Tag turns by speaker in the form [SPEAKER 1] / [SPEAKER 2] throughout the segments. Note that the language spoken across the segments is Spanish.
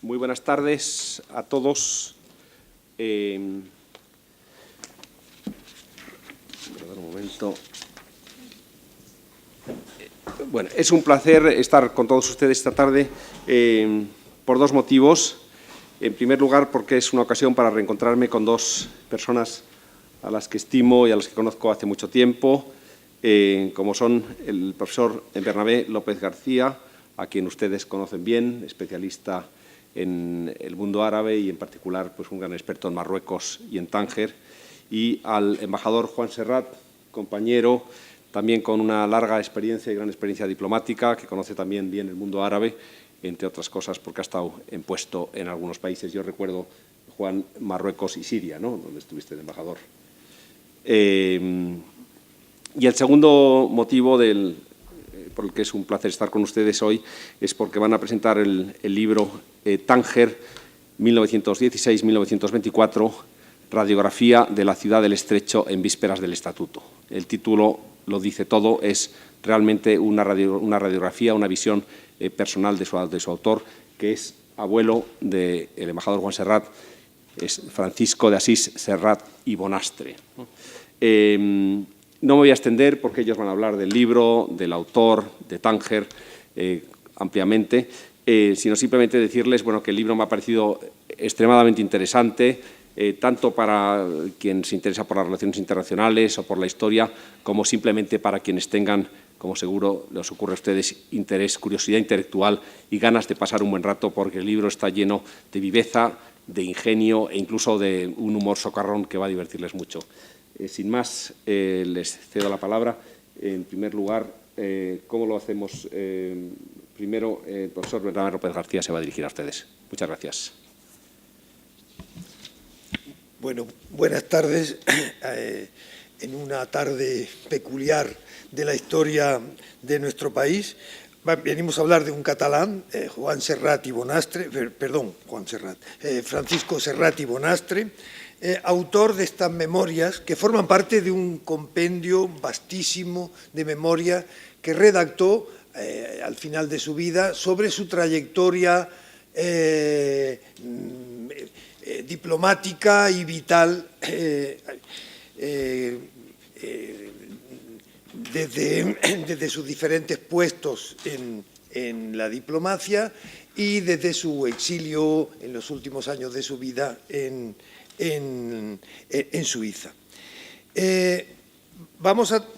[SPEAKER 1] Muy buenas tardes a todos. Un momento. Bueno, es un placer estar con todos ustedes esta tarde por dos motivos. En primer lugar, porque es una ocasión para reencontrarme con dos personas a las que estimo y a las que conozco hace mucho tiempo, como son el profesor Bernabé López García, a quien ustedes conocen bien, especialista en el mundo árabe y, en particular, pues un gran experto en Marruecos y en Tánger, y al embajador Juan Serrat, compañero, también con una larga experiencia y gran experiencia diplomática, que conoce también bien el mundo árabe, entre otras cosas porque ha estado en puesto en algunos países. Yo recuerdo, Juan, Marruecos y Siria, ¿no?, donde estuviste de embajador. Y el segundo motivo por el que es un placer estar con ustedes hoy es porque van a presentar el libro Tánger, 1916-1924, radiografía de la ciudad del Estrecho en vísperas del Estatuto. El título lo dice todo, es realmente una radiografía, una visión personal de su autor, que es abuelo del embajador Juan Serrat, es Francisco de Asís Serrat y Bonastre. No me voy a extender porque ellos van a hablar del libro, del autor, de Tánger, ampliamente, sino simplemente decirles que el libro me ha parecido extremadamente interesante, tanto para quien se interesa por las relaciones internacionales o por la historia, como simplemente para quienes tengan, como seguro les ocurre a ustedes, interés, curiosidad intelectual y ganas de pasar un buen rato, porque el libro está lleno de viveza, de ingenio e incluso de un humor socarrón que va a divertirles mucho. Sin más, les cedo la palabra. En primer lugar, ¿cómo lo hacemos? Primero, el profesor Bernabé López García se va a dirigir a ustedes. Muchas gracias.
[SPEAKER 2] Bueno, buenas tardes. En una tarde peculiar de la historia de nuestro país, venimos a hablar de un catalán, Francisco Serrat y Bonastre, autor de estas memorias que forman parte de un compendio vastísimo de memoria que redactó al final de su vida sobre su trayectoria diplomática y vital desde sus diferentes puestos en la diplomacia y desde su exilio en los últimos años de su vida en Suiza.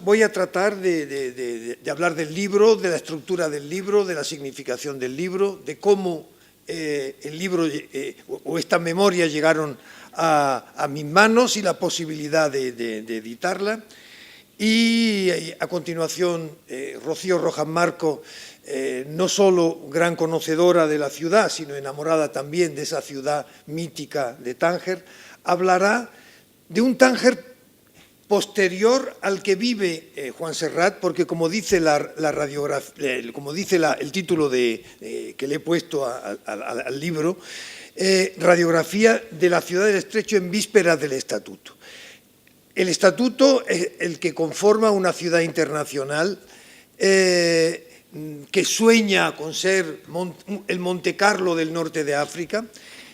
[SPEAKER 2] Voy a tratar de hablar del libro, de la estructura del libro, de la significación del libro, de cómo el libro o estas memorias llegaron a mis manos y la posibilidad de editarla. Y a continuación, Rocío Rojas Marco, no solo gran conocedora de la ciudad, sino enamorada también de esa ciudad mítica de Tánger, hablará de un Tánger posterior al que vive Juan Serrat, porque como dice el título que le he puesto al libro, radiografía de la ciudad del Estrecho en vísperas del Estatuto. El Estatuto es el que conforma una ciudad internacional que sueña con ser el Montecarlo del norte de África,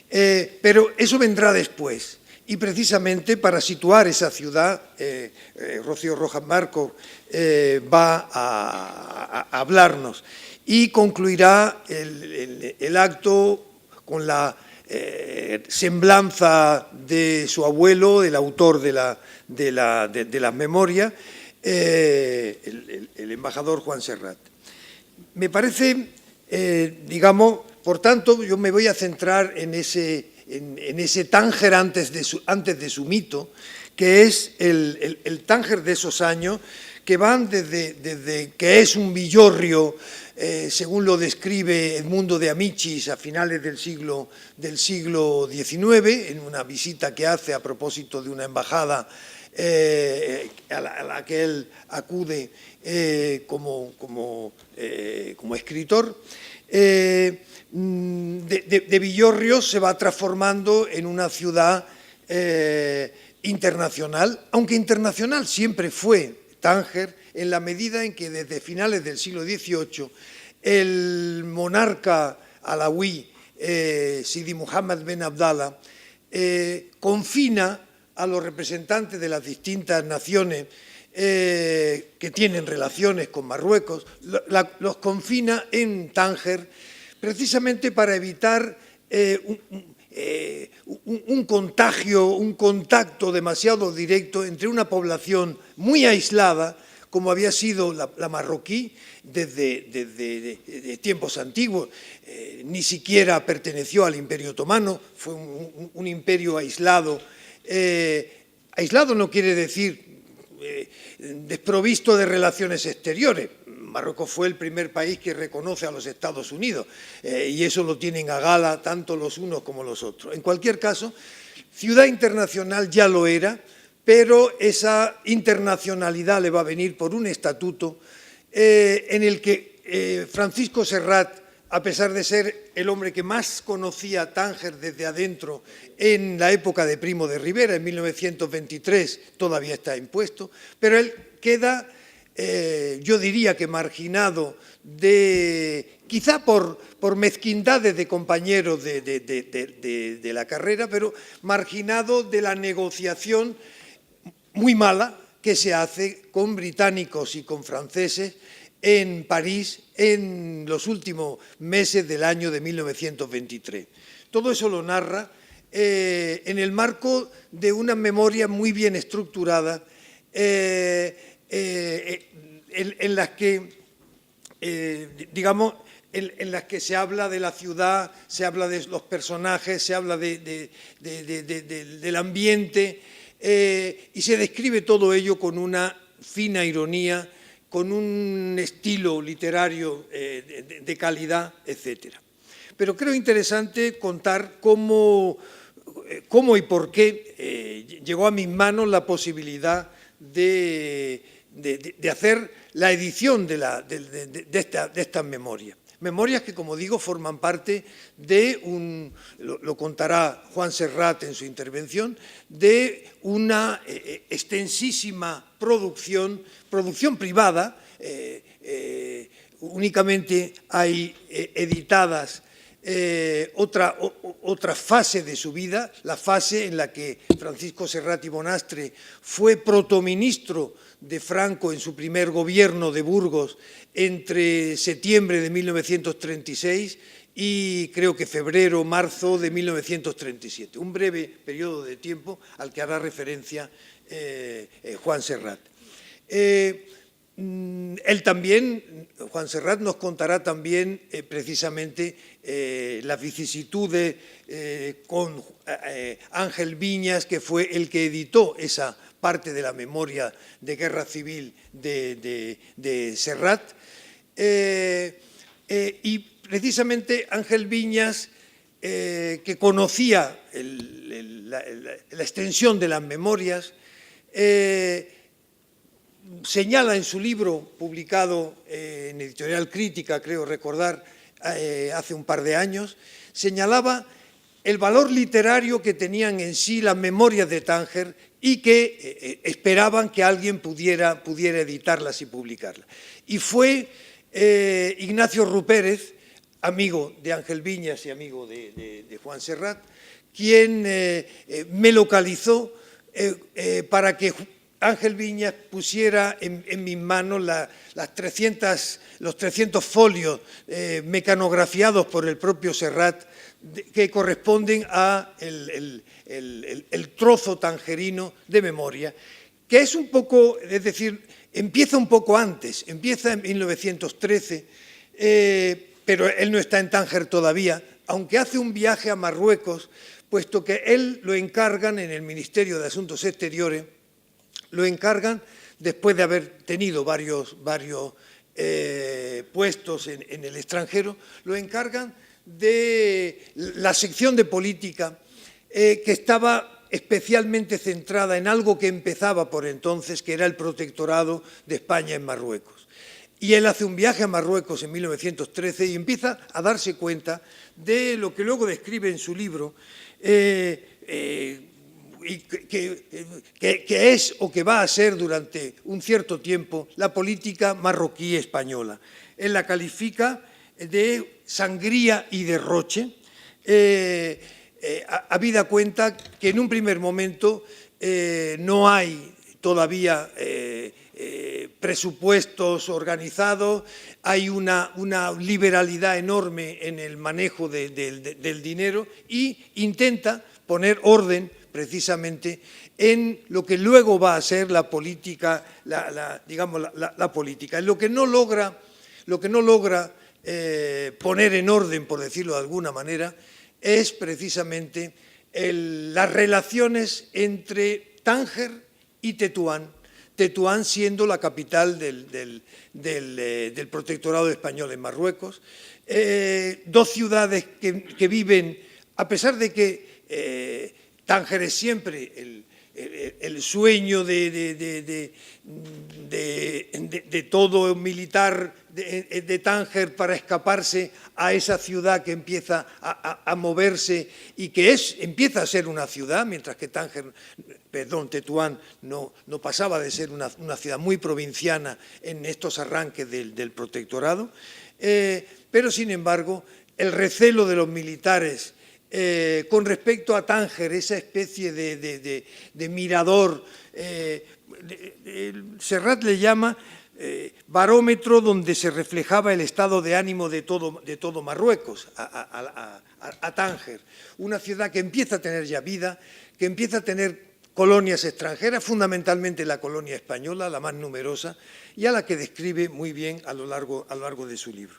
[SPEAKER 2] pero eso vendrá después. Y precisamente para situar esa ciudad, Rocío Rojas Marco va a hablarnos y concluirá el acto con la semblanza de su abuelo, del autor de las memorias, el embajador Juan Serrat. Me parece, por tanto, yo me voy a centrar en ese Tánger antes de su mito, que es el Tánger de esos años, que van desde que es un villorrio, según lo describe Edmundo de Amicis a finales del siglo XIX, en una visita que hace a propósito de una embajada a la que él acude como escritor. De Villorrio se va transformando en una ciudad internacional, aunque internacional siempre fue Tánger, en la medida en que desde finales del siglo XVIII el monarca alauí Sidi Muhammad Ben Abdallah, confina a los representantes de las distintas naciones que tienen relaciones con Marruecos, los confina en Tánger precisamente para evitar un contagio, un contacto demasiado directo entre una población muy aislada, como había sido la marroquí desde tiempos antiguos. Ni siquiera perteneció al Imperio Otomano, fue un imperio aislado. Aislado no quiere decir desprovisto de relaciones exteriores. Marruecos fue el primer país que reconoce a los Estados Unidos y eso lo tienen a gala tanto los unos como los otros. En cualquier caso, ciudad internacional ya lo era, pero esa internacionalidad le va a venir por un estatuto en el que Francisco Serrat, a pesar de ser el hombre que más conocía Tánger desde adentro en la época de Primo de Rivera, en 1923 todavía está impuesto, pero él queda, yo diría que marginado, quizá por mezquindades de compañeros de la carrera, pero marginado de la negociación muy mala que se hace con británicos y con franceses en París en los últimos meses del año de 1923. Todo eso lo narra en el marco de una memoria muy bien estructurada en las que, digamos, en las que se habla de la ciudad, se habla de los personajes, se habla del ambiente y se describe todo ello con una fina ironía, con un estilo literario de calidad, etc. Pero creo interesante contar cómo y por qué llegó a mis manos la posibilidad de hacer la edición de estas memorias. Memorias que, como digo, forman parte de lo contará Juan Serrat en su intervención, de una extensísima producción privada. Únicamente hay editadas otra fase de su vida, la fase en la que Francisco Serrat y Bonastre fue protoministro de Franco en su primer gobierno de Burgos entre septiembre de 1936 y creo que febrero, marzo de 1937. Un breve periodo de tiempo al que hará referencia Juan Serrat. Él también, Juan Serrat, nos contará también precisamente las vicisitudes con Ángel Viñas, que fue el que editó esa parte de la memoria de guerra civil de Serrat. Y precisamente Ángel Viñas, que conocía la extensión de las memorias, señala en su libro, publicado en Editorial Crítica, creo recordar, hace un par de años, señalaba el valor literario que tenían en sí las memorias de Tánger y que esperaban que alguien pudiera editarlas y publicarlas. Y fue Ignacio Rupérez, amigo de Ángel Viñas y amigo de Juan Serrat, quien me localizó para que Ángel Viñas pusiera en mis manos los 300 folios mecanografiados por el propio Serrat que corresponden a el trozo tangerino de memoria, que es un poco, es decir, empieza un poco antes, empieza en 1913, pero él no está en Tánger todavía, aunque hace un viaje a Marruecos, puesto que él lo encargan en el Ministerio de Asuntos Exteriores, lo encargan, después de haber tenido varios puestos en el extranjero, lo encargan de la sección de política que estaba especialmente centrada en algo que empezaba por entonces, que era el protectorado de España en Marruecos. Y él hace un viaje a Marruecos en 1913 y empieza a darse cuenta de lo que luego describe en su libro, y que es o que va a ser durante un cierto tiempo la política marroquí española. Él la califica de sangría y derroche, habida cuenta que en un primer momento no hay todavía presupuestos organizados, hay una liberalidad enorme en el manejo del dinero y intenta poner orden precisamente en lo que luego va a ser la política, digamos, la política. En lo que no logra poner en orden, por decirlo de alguna manera, es precisamente las relaciones entre Tánger y Tetuán, Tetuán siendo la capital del protectorado español en Marruecos, dos ciudades que viven, a pesar de que Tánger es siempre el sueño de todo militar de Tánger para escaparse a esa ciudad que empieza a moverse y que empieza a ser una ciudad, mientras que Tetuán no pasaba de ser una ciudad muy provinciana en estos arranques del protectorado, pero sin embargo el recelo de los militares con respecto a Tánger, esa especie de mirador, Serrat le llama barómetro donde se reflejaba el estado de ánimo de todo Marruecos, a Tánger, una ciudad que empieza a tener ya vida, que empieza a tener colonias extranjeras, fundamentalmente la colonia española, la más numerosa, y a la que describe muy bien a lo largo de su libro.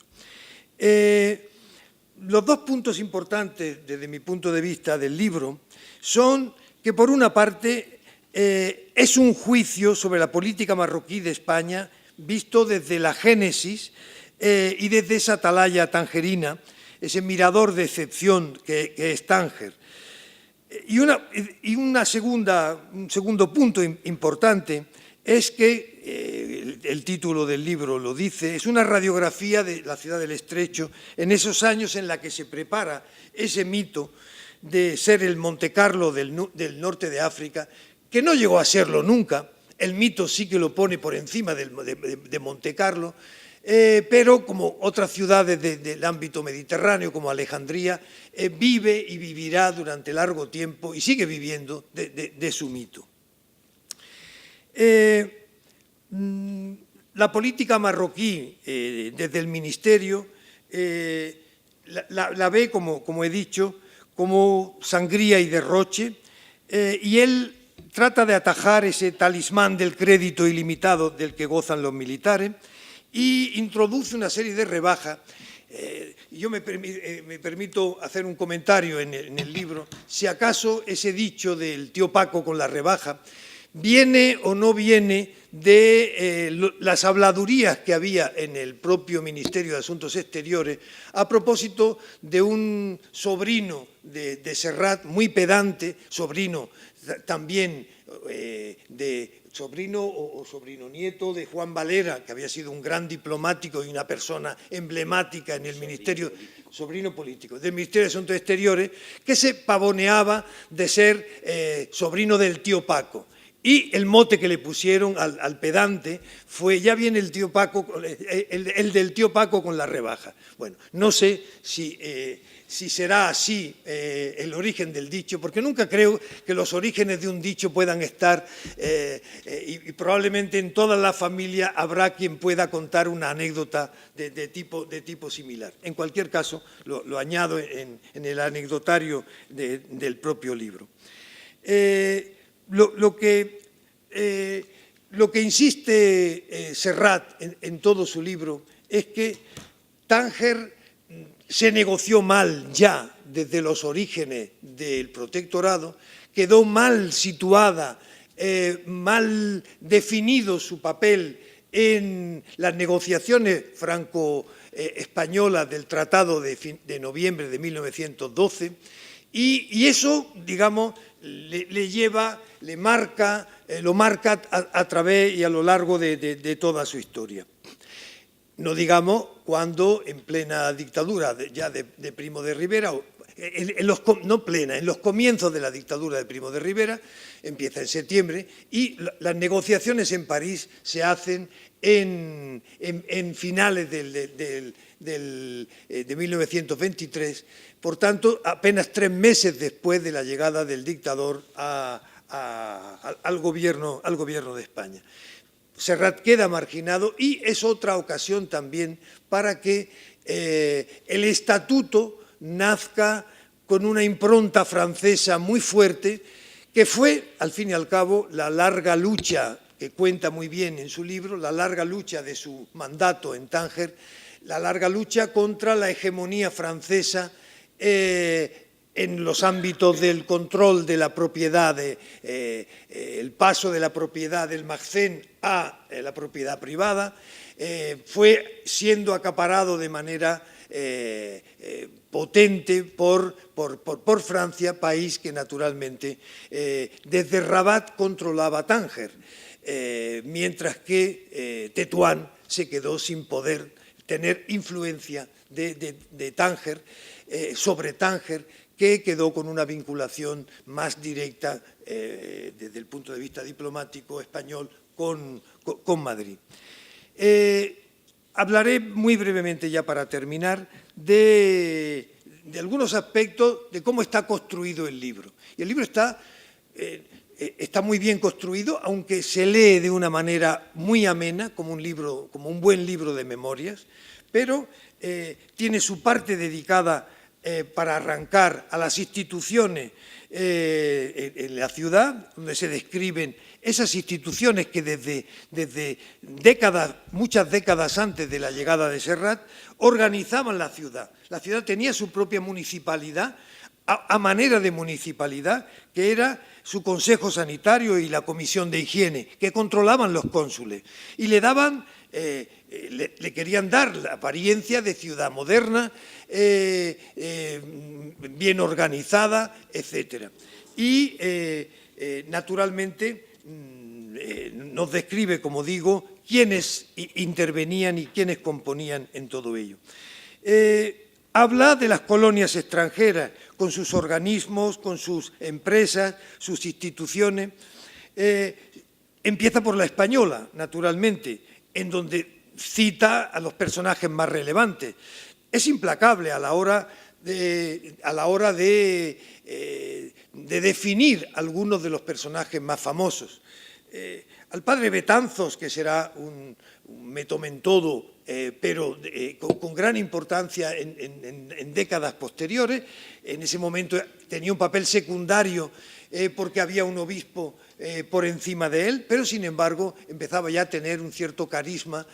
[SPEAKER 2] Los dos puntos importantes, desde mi punto de vista, del libro, son que, por una parte, es un juicio sobre la política marroquí de España visto desde la génesis y desde esa atalaya tangerina, ese mirador de excepción que es Tánger. Y un segundo punto importante es que, el título del libro lo dice, es una radiografía de la ciudad del Estrecho en esos años en la que se prepara ese mito de ser el Montecarlo del norte de África, que no llegó a serlo nunca. El mito sí que lo pone por encima de Montecarlo, pero como otras ciudades del ámbito mediterráneo, como Alejandría, vive y vivirá durante largo tiempo y sigue viviendo de su mito. La política marroquí, desde el ministerio, la ve, como he dicho, como sangría y derroche, y él trata de atajar ese talismán del crédito ilimitado del que gozan los militares y introduce una serie de rebajas. Yo me permito hacer un comentario en el libro. Si acaso ese dicho del tío Paco con la rebaja viene o no viene de las habladurías que había en el propio Ministerio de Asuntos Exteriores a propósito de un sobrino de Serrat, muy pedante, sobrino también sobrino o sobrino nieto de Juan Valera, que había sido un gran diplomático y una persona emblemática en el Ministerio, sobrino político, del Ministerio de Asuntos Exteriores, que se pavoneaba de ser sobrino del tío Paco. Y el mote que le pusieron al pedante fue, ya viene el tío Paco, el del tío Paco con la rebaja. Bueno, no sé si será así el origen del dicho, porque nunca creo que los orígenes de un dicho puedan estar, y probablemente en toda la familia habrá quien pueda contar una anécdota de tipo similar. En cualquier caso, lo añado en el anecdotario del propio libro. Lo que insiste Serrat en todo su libro es que Tánger se negoció mal ya desde los orígenes del protectorado, quedó mal situada, mal definido su papel en las negociaciones franco-españolas del Tratado de noviembre de 1912, y eso, digamos, lo marca a través y a lo largo de toda su historia. No digamos cuando en plena dictadura ya de Primo de Rivera, no plena, en los comienzos de la dictadura de Primo de Rivera, empieza en septiembre, y las negociaciones en París se hacen en finales de 1923, por tanto, apenas 3 meses después de la llegada del dictador al gobierno de España. Serrat queda marginado y es otra ocasión también para que el estatuto nazca con una impronta francesa muy fuerte, que fue, al fin y al cabo, la larga lucha, que cuenta muy bien en su libro, la larga lucha de su mandato en Tánger, la larga lucha contra la hegemonía francesa en los ámbitos del control de la propiedad, el paso de la propiedad del Maccén a la propiedad privada, fue siendo acaparado de manera potente por Francia, país que naturalmente desde Rabat controlaba Tánger, mientras que Tetuán se quedó sin poder tener influencia de Tánger sobre Tánger, que quedó con una vinculación más directa desde el punto de vista diplomático español con Madrid. Hablaré muy brevemente, ya para terminar, de algunos aspectos de cómo está construido el libro. Y el libro está muy bien construido, aunque se lee de una manera muy amena, como un buen libro de memorias, pero tiene su parte dedicada para arrancar a las instituciones en la ciudad, donde se describen esas instituciones que desde décadas, muchas décadas antes de la llegada de Serrat, organizaban la ciudad. La ciudad tenía su propia municipalidad, a manera de municipalidad, que era su consejo sanitario y la comisión de higiene, que controlaban los cónsules y le daban, le querían dar la apariencia de ciudad moderna, bien organizada, etc. Y naturalmente nos describe, como digo, quiénes intervenían y quiénes componían en todo ello. Habla de las colonias extranjeras, con sus organismos, con sus empresas, sus instituciones. Empieza por la española, naturalmente, en donde cita a los personajes más relevantes. Es implacable a la hora de definir algunos de los personajes más famosos. Al padre Betanzos, que será un metomentodo, pero con gran importancia en décadas posteriores. En ese momento tenía un papel secundario porque había un obispo por encima de él, pero sin embargo empezaba ya a tener un cierto carisma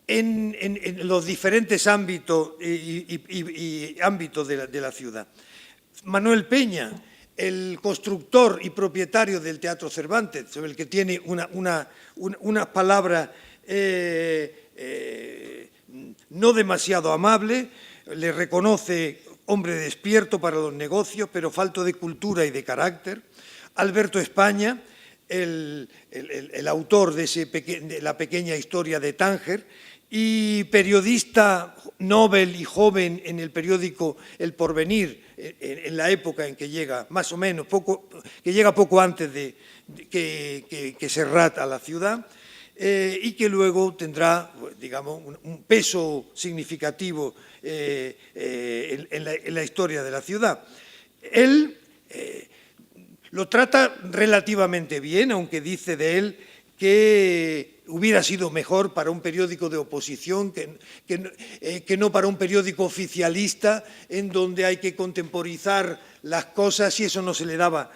[SPEAKER 2] en los diferentes ámbitos y ámbitos de la ciudad. Manuel Peña, el constructor y propietario del Teatro Cervantes, sobre el que tiene unas palabras no demasiado amables, le reconoce hombre despierto para los negocios, pero falto de cultura y de carácter. Alberto España, el autor de la pequeña historia de Tánger, y periodista novel y joven en el periódico El Porvenir, en la época en que llega, más o menos, que llega poco antes de que Serrat a la ciudad, y que luego tendrá, digamos, un peso significativo en la historia de la ciudad. Él lo trata relativamente bien, aunque dice de él que hubiera sido mejor para un periódico de oposición que no para un periódico oficialista, en donde hay que contemporizar las cosas, y eso no se le daba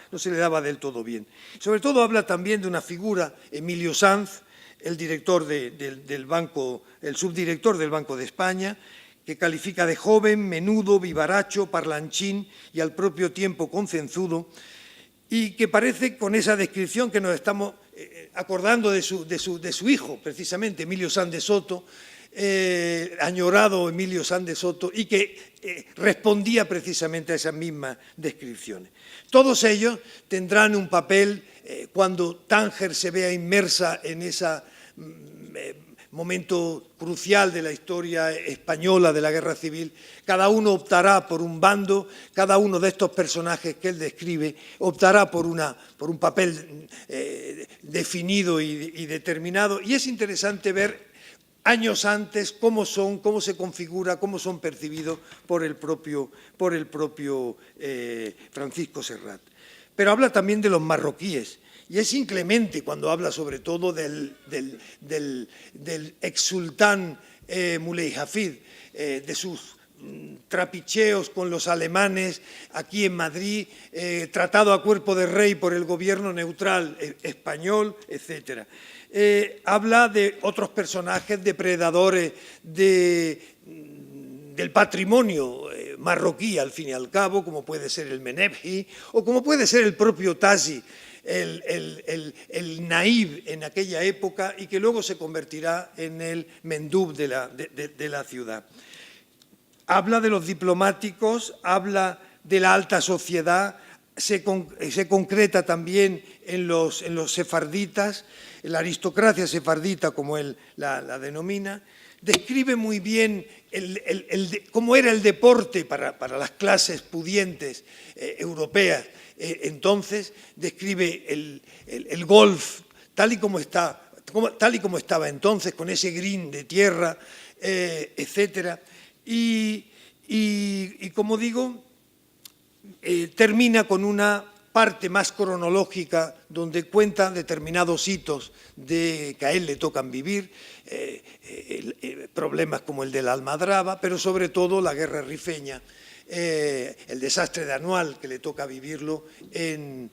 [SPEAKER 2] del todo bien. Sobre todo habla también de una figura, Emilio Sanz, el director del banco, el subdirector del Banco de España, que califica de joven, menudo, vivaracho, parlanchín y al propio tiempo concienzudo, y que parece, con esa descripción, que nos estamos acordando de su hijo, precisamente, Emilio Sanz de Soto, añorado Emilio Sanz de Soto, y que respondía precisamente a esas mismas descripciones. Todos ellos tendrán un papel cuando Tánger se vea inmersa en esa momento crucial de la historia española de la Guerra Civil, cada uno optará por un bando, cada uno de estos personajes que él describe optará por un papel definido y determinado, y es interesante ver años antes cómo se configura, cómo son percibidos por el propio Francisco Serrat. Pero habla también de los marroquíes, y es inclemente cuando habla sobre todo del exsultán Muley Hafid, de sus trapicheos con los alemanes aquí en Madrid, tratado a cuerpo de rey por el gobierno neutral español, etc. Habla de otros personajes depredadores del patrimonio marroquí, al fin y al cabo, como puede ser el Menebji o como puede ser el propio Tazi, el naib en aquella época y que luego se convertirá en el mendub de la ciudad. Habla de los diplomáticos, habla de la alta sociedad, se concreta también en los sefarditas, en la aristocracia sefardita, como él la denomina. Describe muy bien cómo era el deporte para las clases pudientes europeas. Entonces describe el golf tal y como estaba entonces, con ese green de tierra, etcétera. Y como digo, termina con una parte más cronológica donde cuenta determinados hitos que a él le tocan vivir, problemas como el de la Almadraba, pero sobre todo la guerra rifeña, el desastre de Anual, que le toca vivirlo en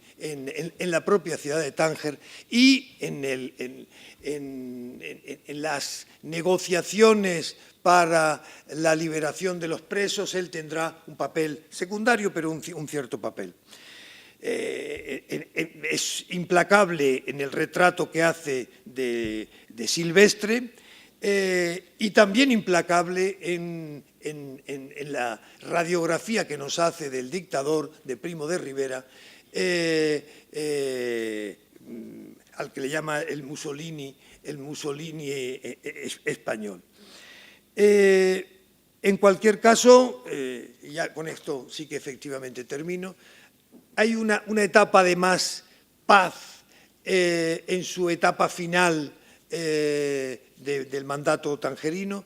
[SPEAKER 2] la propia ciudad de Tánger, y en las negociaciones para la liberación de los presos, él tendrá un papel secundario, pero un cierto papel. Es implacable en el retrato que hace de Silvestre, y también implacable en la radiografía que nos hace del dictador, de Primo de Rivera, al que le llama el Mussolini español. En cualquier caso, ya con esto sí que efectivamente termino, hay una etapa de más paz en su etapa final del mandato tangerino,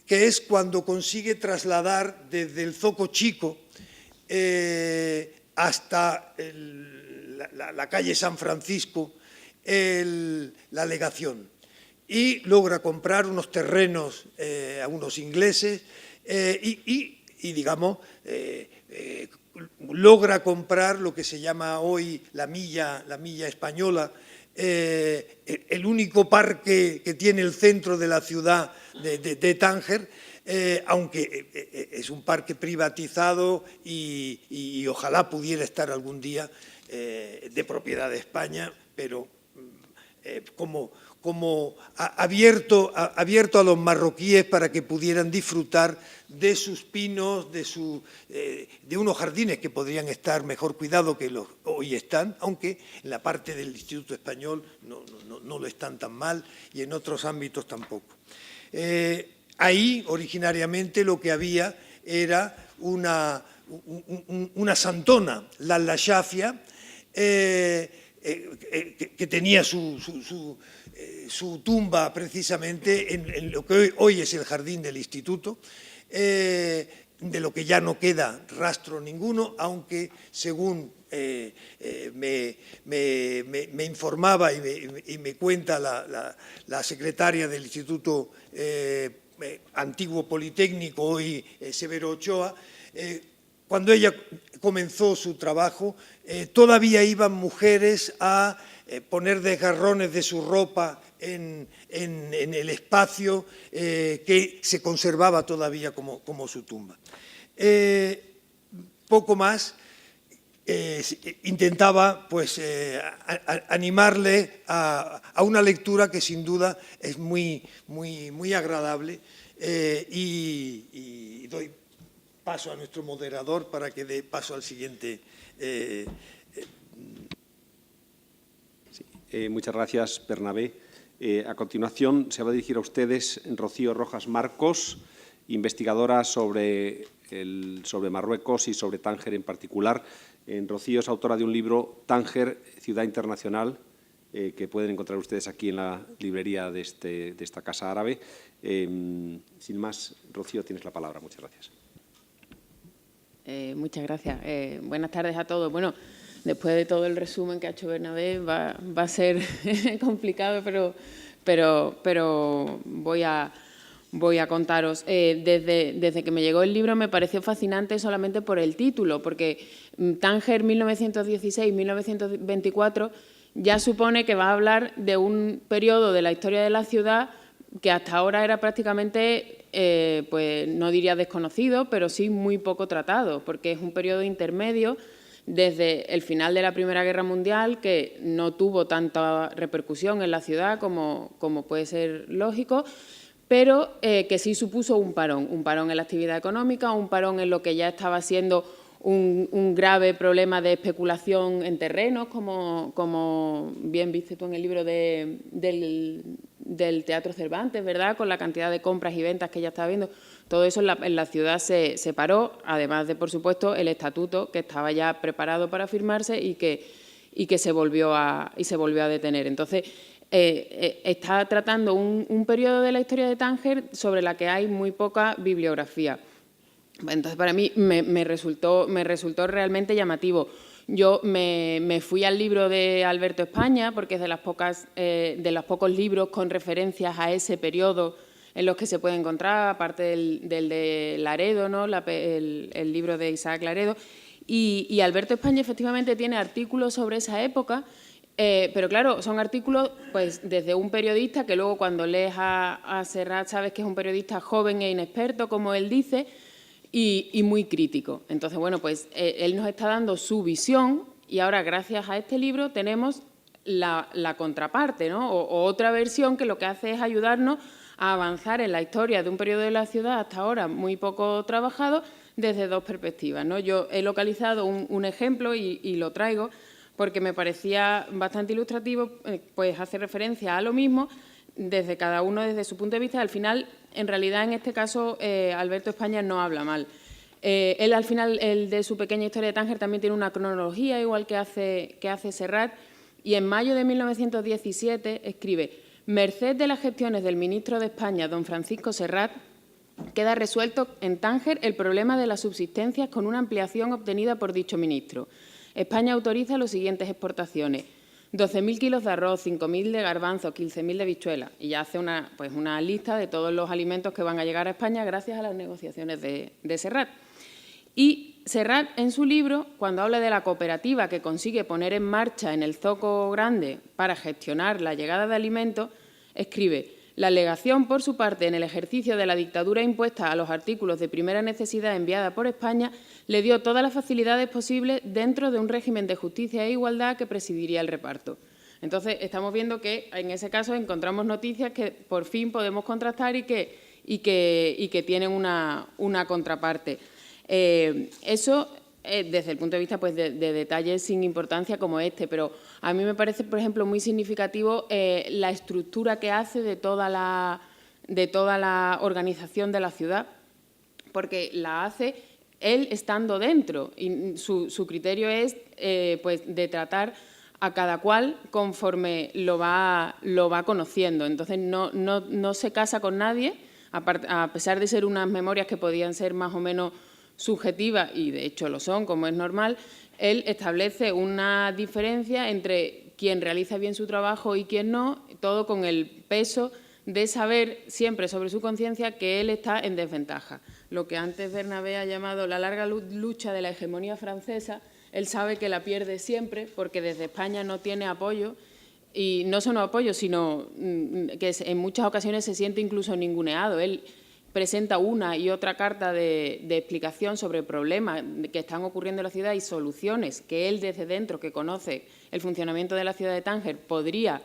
[SPEAKER 2] que es cuando consigue trasladar desde el Zoco Chico hasta la calle San Francisco la legación, y logra comprar unos terrenos a unos ingleses y digamos, logra comprar lo que se llama hoy la milla española, el único parque que tiene el centro de la ciudad de Tánger, aunque es un parque privatizado y ojalá pudiera estar algún día de propiedad de España, pero como abierto a los marroquíes para que pudieran disfrutar de sus pinos, de unos jardines que podrían estar mejor cuidados que los hoy están, aunque en la parte del Instituto Español no lo están tan mal y en otros ámbitos tampoco. Ahí, originariamente, lo que había era una santona, la Lashafia, que tenía su tumba precisamente en lo que hoy es el jardín del Instituto, de lo que ya no queda rastro ninguno, aunque según me informaba y me cuenta la secretaria del Instituto Antiguo Politécnico, hoy Severo Ochoa, cuando ella comenzó su trabajo, todavía iban mujeres a poner desgarrones de su ropa en el espacio que se conservaba todavía como su tumba. Poco más, intentaba pues, animarle a una lectura que sin duda es muy agradable, y doy paso a nuestro moderador para que dé paso al siguiente.
[SPEAKER 1] Muchas gracias, Bernabé. A continuación, se va a dirigir a ustedes Rocío Rojas Marcos, investigadora sobre Marruecos y sobre Tánger en particular. Rocío es autora de un libro, Tánger, Ciudad Internacional, que pueden encontrar ustedes aquí en la librería de esta Casa Árabe. Sin más, Rocío, tienes la palabra. Muchas gracias.
[SPEAKER 3] Muchas gracias. Buenas tardes a todos. Bueno, después de todo el resumen que ha hecho Bernabé, va a ser complicado, pero voy a contaros. Desde que me llegó el libro me pareció fascinante solamente por el título, porque Tánger 1916-1924 ya supone que va a hablar de un periodo de la historia de la ciudad que hasta ahora era prácticamente, pues no diría desconocido, pero sí muy poco tratado, porque es un periodo intermedio desde el final de la Primera Guerra Mundial, que no tuvo tanta repercusión en la ciudad como puede ser lógico, pero que sí supuso un parón en la actividad económica, un parón en lo que ya estaba siendo un grave problema de especulación en terrenos, como bien viste tú en el libro del Teatro Cervantes, ¿verdad?, con la cantidad de compras y ventas que ya estaba viendo. Todo eso en la ciudad se paró, además de, por supuesto, el estatuto que estaba ya preparado para firmarse y que se volvió a detener. Entonces, está tratando un periodo de la historia de Tánger sobre la que hay muy poca bibliografía. Entonces, para mí me resultó realmente llamativo. Yo me fui al libro de Alberto España, porque es de los pocos libros con referencias a ese periodo en los que se puede encontrar, aparte del de Laredo, ¿no?, el libro de Isaac Laredo. Y Alberto España efectivamente tiene artículos sobre esa época, pero claro, son artículos pues desde un periodista que luego cuando lees a Serrat sabes que es un periodista joven e inexperto, como él dice, y muy crítico. Entonces, bueno, pues él nos está dando su visión y ahora, gracias a este libro, tenemos la contraparte, ¿no?, o otra versión que lo que hace es ayudarnos a avanzar en la historia de un periodo de la ciudad hasta ahora muy poco trabajado desde dos perspectivas, ¿no? Yo he localizado un ejemplo y lo traigo porque me parecía bastante ilustrativo, pues hace referencia a lo mismo desde cada uno desde su punto de vista. Al final, en realidad, en este caso, Alberto España no habla mal. Él, al final, el de su pequeña historia de Tánger también tiene una cronología, igual que hace Serrat, y en mayo de 1917 escribe: merced de las gestiones del ministro de España, don Francisco Serrat, queda resuelto en Tánger el problema de las subsistencias con una ampliación obtenida por dicho ministro. España autoriza las siguientes exportaciones: 12.000 kilos de arroz, 5.000 de garbanzos, 15.000 de habichuelas. Y ya hace una lista de todos los alimentos que van a llegar a España gracias a las negociaciones de Serrat. Y Serrat, en su libro, cuando habla de la cooperativa que consigue poner en marcha en el Zoco Grande para gestionar la llegada de alimentos, escribe: la legación, por su parte, en el ejercicio de la dictadura impuesta a los artículos de primera necesidad enviada por España, le dio todas las facilidades posibles dentro de un régimen de justicia e igualdad que presidiría el reparto. Entonces, estamos viendo que en ese caso encontramos noticias que por fin podemos contrastar y que tienen una contraparte. Eso desde el punto de vista pues, de detalles sin importancia como este, pero a mí me parece, por ejemplo, muy significativo la estructura que hace de toda la organización de la ciudad, porque la hace él estando dentro y su criterio es pues, de tratar a cada cual conforme lo va conociendo. Entonces, no se casa con nadie, a pesar de ser unas memorias que podían ser más o menos subjetivas, y de hecho lo son, como es normal. Él establece una diferencia entre quien realiza bien su trabajo y quien no, todo con el peso de saber siempre sobre su conciencia que él está en desventaja. Lo que antes Bernabé ha llamado la larga lucha de la hegemonía francesa, él sabe que la pierde siempre porque desde España no tiene apoyo, y no solo apoyo, sino que en muchas ocasiones se siente incluso ninguneado. Él presenta una y otra carta de explicación sobre problemas que están ocurriendo en la ciudad y soluciones que él desde dentro, que conoce el funcionamiento de la ciudad de Tánger, podría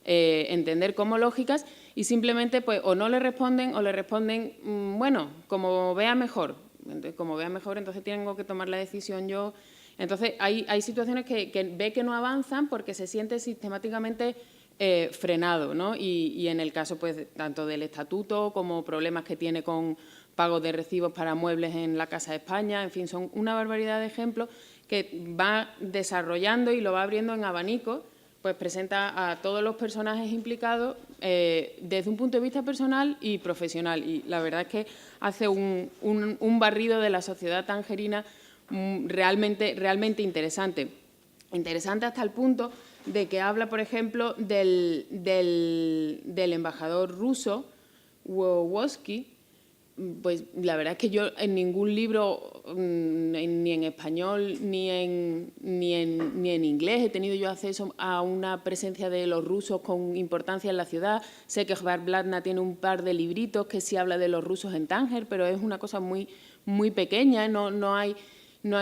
[SPEAKER 3] entender como lógicas, y simplemente pues o no le responden o le responden, bueno, como vea mejor. Como vea mejor, entonces tengo que tomar la decisión yo. Entonces hay situaciones que ve que no avanzan porque se siente sistemáticamente frenado, ¿no? Y en el caso pues, tanto del estatuto como problemas que tiene con pagos de recibos para muebles en la Casa de España, en fin, son una barbaridad de ejemplos que va desarrollando y lo va abriendo en abanico, pues presenta a todos los personajes implicados desde un punto de vista personal y profesional. Y la verdad es que hace un barrido de la sociedad tangerina realmente interesante. Interesante hasta el punto de que habla, por ejemplo, del embajador ruso, Wołowski. Pues la verdad es que yo en ningún libro, ni en español ni en inglés, he tenido yo acceso a una presencia de los rusos con importancia en la ciudad. Sé que Blatna tiene un par de libritos que sí habla de los rusos en Tánger, pero es una cosa muy pequeña, no hay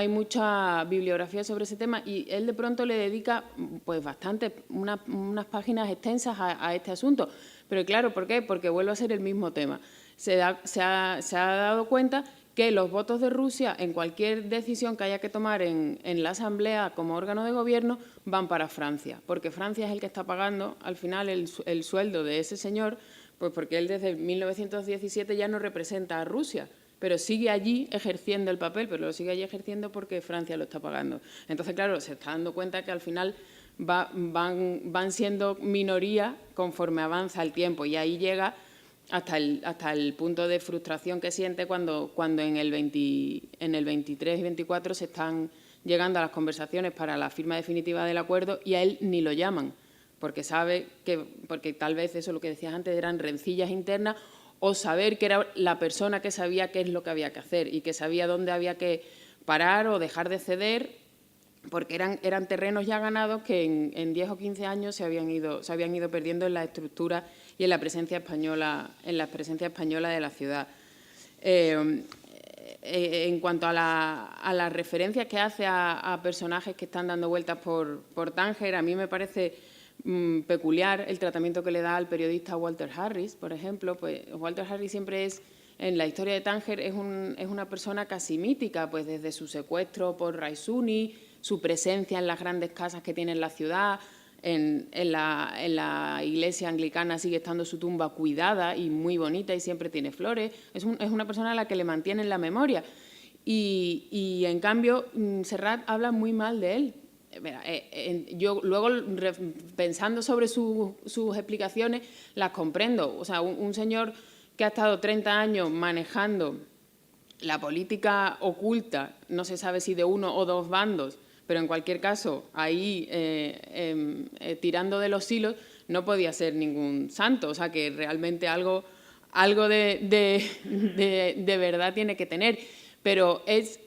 [SPEAKER 3] mucha bibliografía sobre ese tema, y él de pronto le dedica pues bastante, unas páginas extensas a este asunto. Pero claro, ¿por qué? Porque vuelve a ser el mismo tema. Se ha dado cuenta que los votos de Rusia en cualquier decisión que haya que tomar en la Asamblea como órgano de gobierno van para Francia, porque Francia es el que está pagando al final el sueldo de ese señor, pues porque él desde 1917 ya no representa a Rusia, pero sigue allí ejerciendo el papel, pero lo sigue allí ejerciendo porque Francia lo está pagando. Entonces, claro, se está dando cuenta que al final van siendo minoría conforme avanza el tiempo, y ahí llega hasta el punto de frustración que siente cuando en el 23 y 24 se están llegando a las conversaciones para la firma definitiva del acuerdo y a él ni lo llaman, porque sabe porque tal vez eso, lo que decías antes, eran rencillas internas, o saber que era la persona que sabía qué es lo que había que hacer y que sabía dónde había que parar o dejar de ceder, porque eran terrenos ya ganados que en 10 o 15 años se habían ido perdiendo en la estructura y en la presencia española de la ciudad. En cuanto a las referencias que hace a personajes que están dando vueltas por Tánger, a mí me parece peculiar el tratamiento que le da al periodista Walter Harris, por ejemplo. Pues Walter Harris siempre en la historia de Tánger es una persona casi mítica, pues desde su secuestro por Raisuni, su presencia en las grandes casas que tiene en la ciudad. En la iglesia anglicana sigue estando su tumba cuidada y muy bonita y siempre tiene flores. Es una persona a la que le mantienen la memoria. Y en cambio, Serrat habla muy mal de él. Yo luego, pensando sobre sus explicaciones, las comprendo. O sea, un señor que ha estado 30 años manejando la política oculta, no se sabe si de uno o dos bandos, pero en cualquier caso, ahí tirando de los hilos, no podía ser ningún santo. O sea, que realmente algo de verdad tiene que tener. Pero es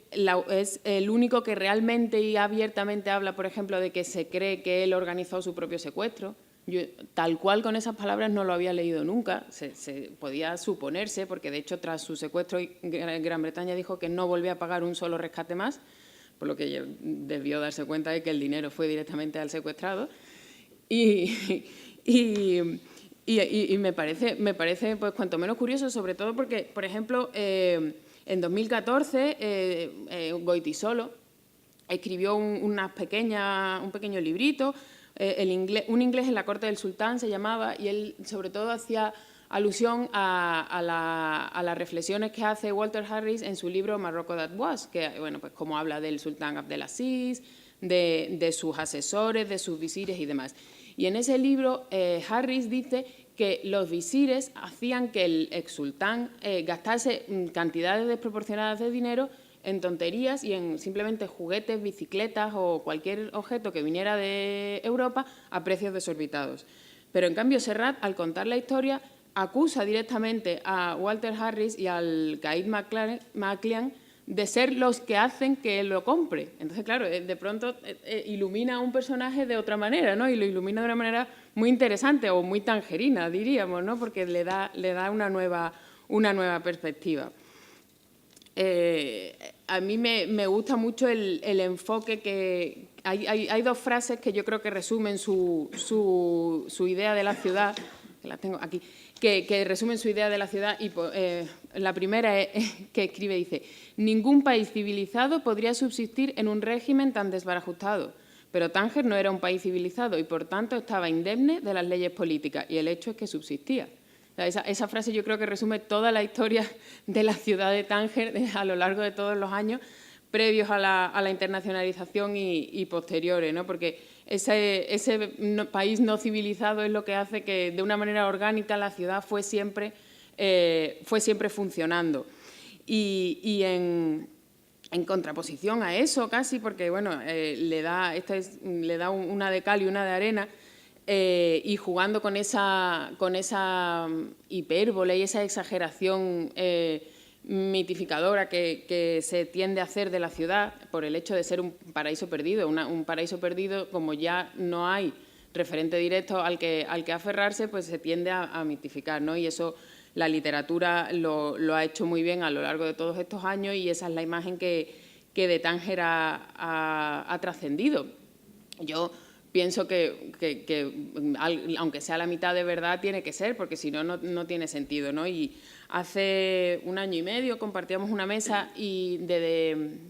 [SPEAKER 3] el único que realmente y abiertamente habla, por ejemplo, de que se cree que él organizó su propio secuestro. Yo, tal cual, con esas palabras no lo había leído nunca. Se podía suponerse, porque de hecho tras su secuestro Gran Bretaña dijo que no volvía a pagar un solo rescate más, por lo que debió darse cuenta de que el dinero fue directamente al secuestrado. Y me parece pues cuanto menos curioso, sobre todo porque, por ejemplo, en 2014 Goytisolo escribió un pequeño librito, un inglés en la corte del sultán se llamaba, y él sobre todo hacía alusión a las reflexiones que hace Walter Harris en su libro Morocco That Was, que, bueno, pues como habla del sultán Abdelaziz, de sus asesores, de sus visires y demás. Y en ese libro Harris dice que los visires hacían que el exsultán gastase cantidades desproporcionadas de dinero en tonterías y en simplemente juguetes, bicicletas o cualquier objeto que viniera de Europa a precios desorbitados. Pero en cambio Serrat, al contar la historia, acusa directamente a Walter Harris y al Caid MacLean de ser los que hacen que él lo compre. Entonces, claro, de pronto ilumina a un personaje de otra manera, ¿no? Y lo ilumina de una manera muy interesante o muy tangerina, diríamos, ¿no? Porque le da una nueva perspectiva. A mí me gusta mucho el enfoque que... Hay dos frases que yo creo que resumen su idea de la ciudad, que las tengo aquí, que resumen su idea de la ciudad. Y la primera que escribe, dice: ningún país civilizado podría subsistir en un régimen tan desbarajustado. Pero Tánger no era un país civilizado y, por tanto, estaba indemne de las leyes políticas, y el hecho es que subsistía. O sea, esa frase yo creo que resume toda la historia de la ciudad de Tánger a lo largo de todos los años previos a la internacionalización y posteriores, ¿no? Porque ese país no civilizado es lo que hace que, de una manera orgánica, la ciudad fue siempre funcionando. Y en contraposición a eso, casi, porque bueno, le da una de cal y una de arena, y jugando con esa hipérbole y esa exageración mitificadora que se tiende a hacer de la ciudad por el hecho de ser un paraíso perdido, un paraíso perdido, como ya no hay referente directo al que aferrarse, pues se tiende a mitificar, ¿no? Y eso la literatura lo ha hecho muy bien a lo largo de todos estos años, y esa es la imagen que de Tánger ha trascendido. Yo pienso que aunque sea la mitad de verdad, tiene que ser, porque si no, no tiene sentido, ¿no? Y hace 1 año y medio compartíamos una mesa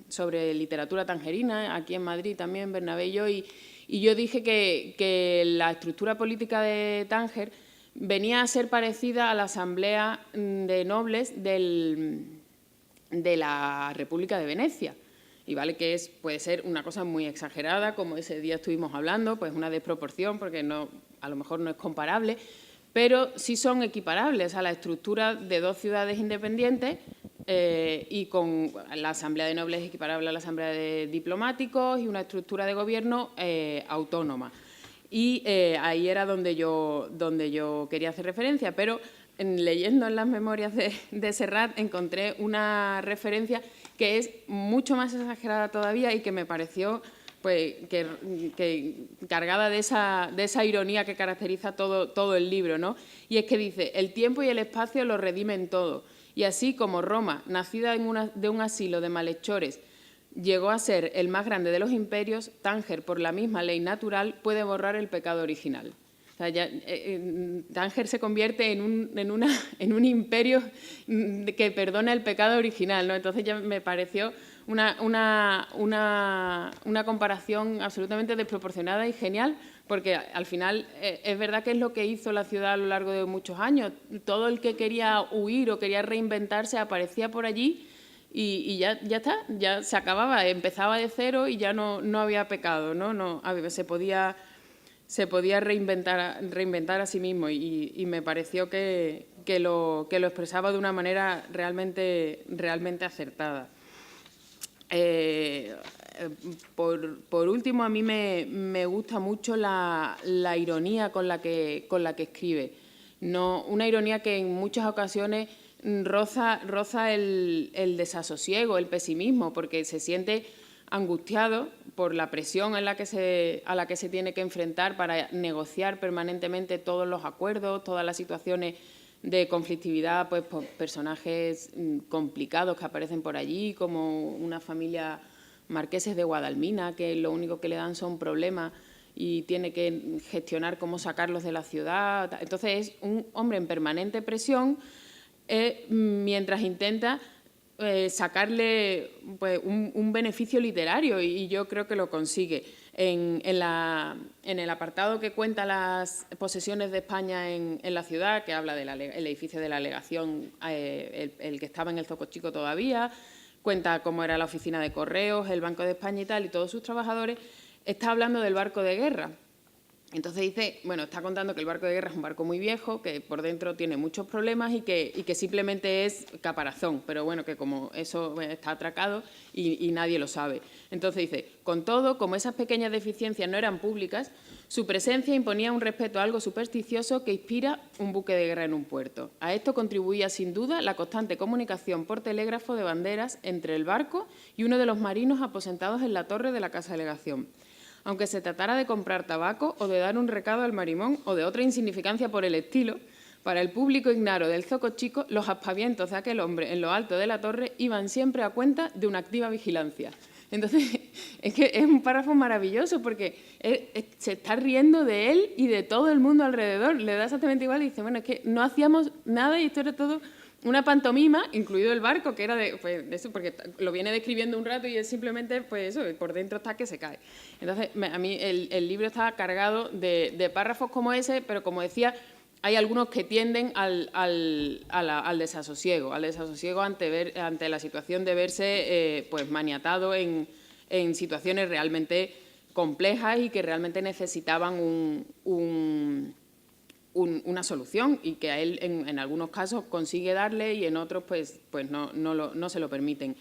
[SPEAKER 3] sobre literatura tangerina, aquí en Madrid también, Bernabé y yo, y yo dije que la estructura política de Tánger venía a ser parecida a la Asamblea de Nobles de la República de Venecia. Y vale que puede ser una cosa muy exagerada, como ese día estuvimos hablando, pues una desproporción, porque a lo mejor no es comparable, pero sí son equiparables a la estructura de 2 ciudades independientes, y con la Asamblea de Nobles equiparable a la Asamblea de Diplomáticos y una estructura de gobierno autónoma. Y ahí era donde yo quería hacer referencia, pero leyendo en las memorias de Serrat encontré una referencia que es mucho más exagerada todavía y que me pareció pues, que cargada de esa ironía que caracteriza todo el libro, ¿no? Y es que dice: el tiempo y el espacio lo redimen todo, y así como Roma, nacida de un asilo de malhechores, llegó a ser el más grande de los imperios, Tánger, por la misma ley natural, puede borrar el pecado original. O sea, Tánger se convierte en un imperio que perdona el pecado original, ¿no? Entonces ya me pareció una comparación absolutamente desproporcionada y genial, porque al final es verdad que es lo que hizo la ciudad a lo largo de muchos años. Todo el que quería huir o quería reinventarse aparecía por allí y ya está, ya se acababa, empezaba de cero y ya no había pecado, ¿no? Se podía reinventar a sí mismo, y me pareció que lo expresaba de una manera realmente acertada. Por último, a mí me gusta mucho la ironía con la que escribe. Una ironía que en muchas ocasiones roza el desasosiego, el pesimismo, porque se siente angustiado por la presión a la que se tiene que enfrentar para negociar permanentemente todos los acuerdos, todas las situaciones de conflictividad, pues por personajes complicados que aparecen por allí, como una familia marqueses de Guadalmina, que lo único que le dan son problemas y tiene que gestionar cómo sacarlos de la ciudad. Entonces es un hombre en permanente presión, mientras intenta sacarle pues, un beneficio literario, y yo creo que lo consigue. En el apartado que cuenta las posesiones de España en la ciudad, que habla del edificio de la legación, el que estaba en el Zoco Chico todavía, cuenta cómo era la oficina de correos, el Banco de España y tal, y todos sus trabajadores, está hablando del barco de guerra. Entonces dice, bueno, está contando que el barco de guerra es un barco muy viejo, que por dentro tiene muchos problemas y que simplemente es caparazón, pero bueno, que como eso está atracado y nadie lo sabe. Entonces dice, con todo, como esas pequeñas deficiencias no eran públicas, su presencia imponía un respeto a algo supersticioso que inspira un buque de guerra en un puerto. A esto contribuía sin duda la constante comunicación por telégrafo de banderas entre el barco y uno de los marinos aposentados en la torre de la casa de legación. Aunque se tratara de comprar tabaco o de dar un recado al marimón o de otra insignificancia por el estilo, para el público ignaro del Zoco Chico, los aspavientos de aquel hombre en lo alto de la torre iban siempre a cuenta de una activa vigilancia. Entonces, es que es un párrafo maravilloso porque se está riendo de él y de todo el mundo alrededor. Le da exactamente igual y dice, bueno, es que no hacíamos nada y esto era todo una pantomima, incluido el barco, que era de eso, porque lo viene describiendo un rato y es simplemente, pues eso, por dentro está que se cae. Entonces, a mí el libro está cargado de párrafos como ese, pero como decía, hay algunos que tienden al desasosiego ante la situación de verse pues maniatado en situaciones realmente complejas y que realmente necesitaban una solución y que a él en algunos casos consigue darle y en otros pues no se lo permiten.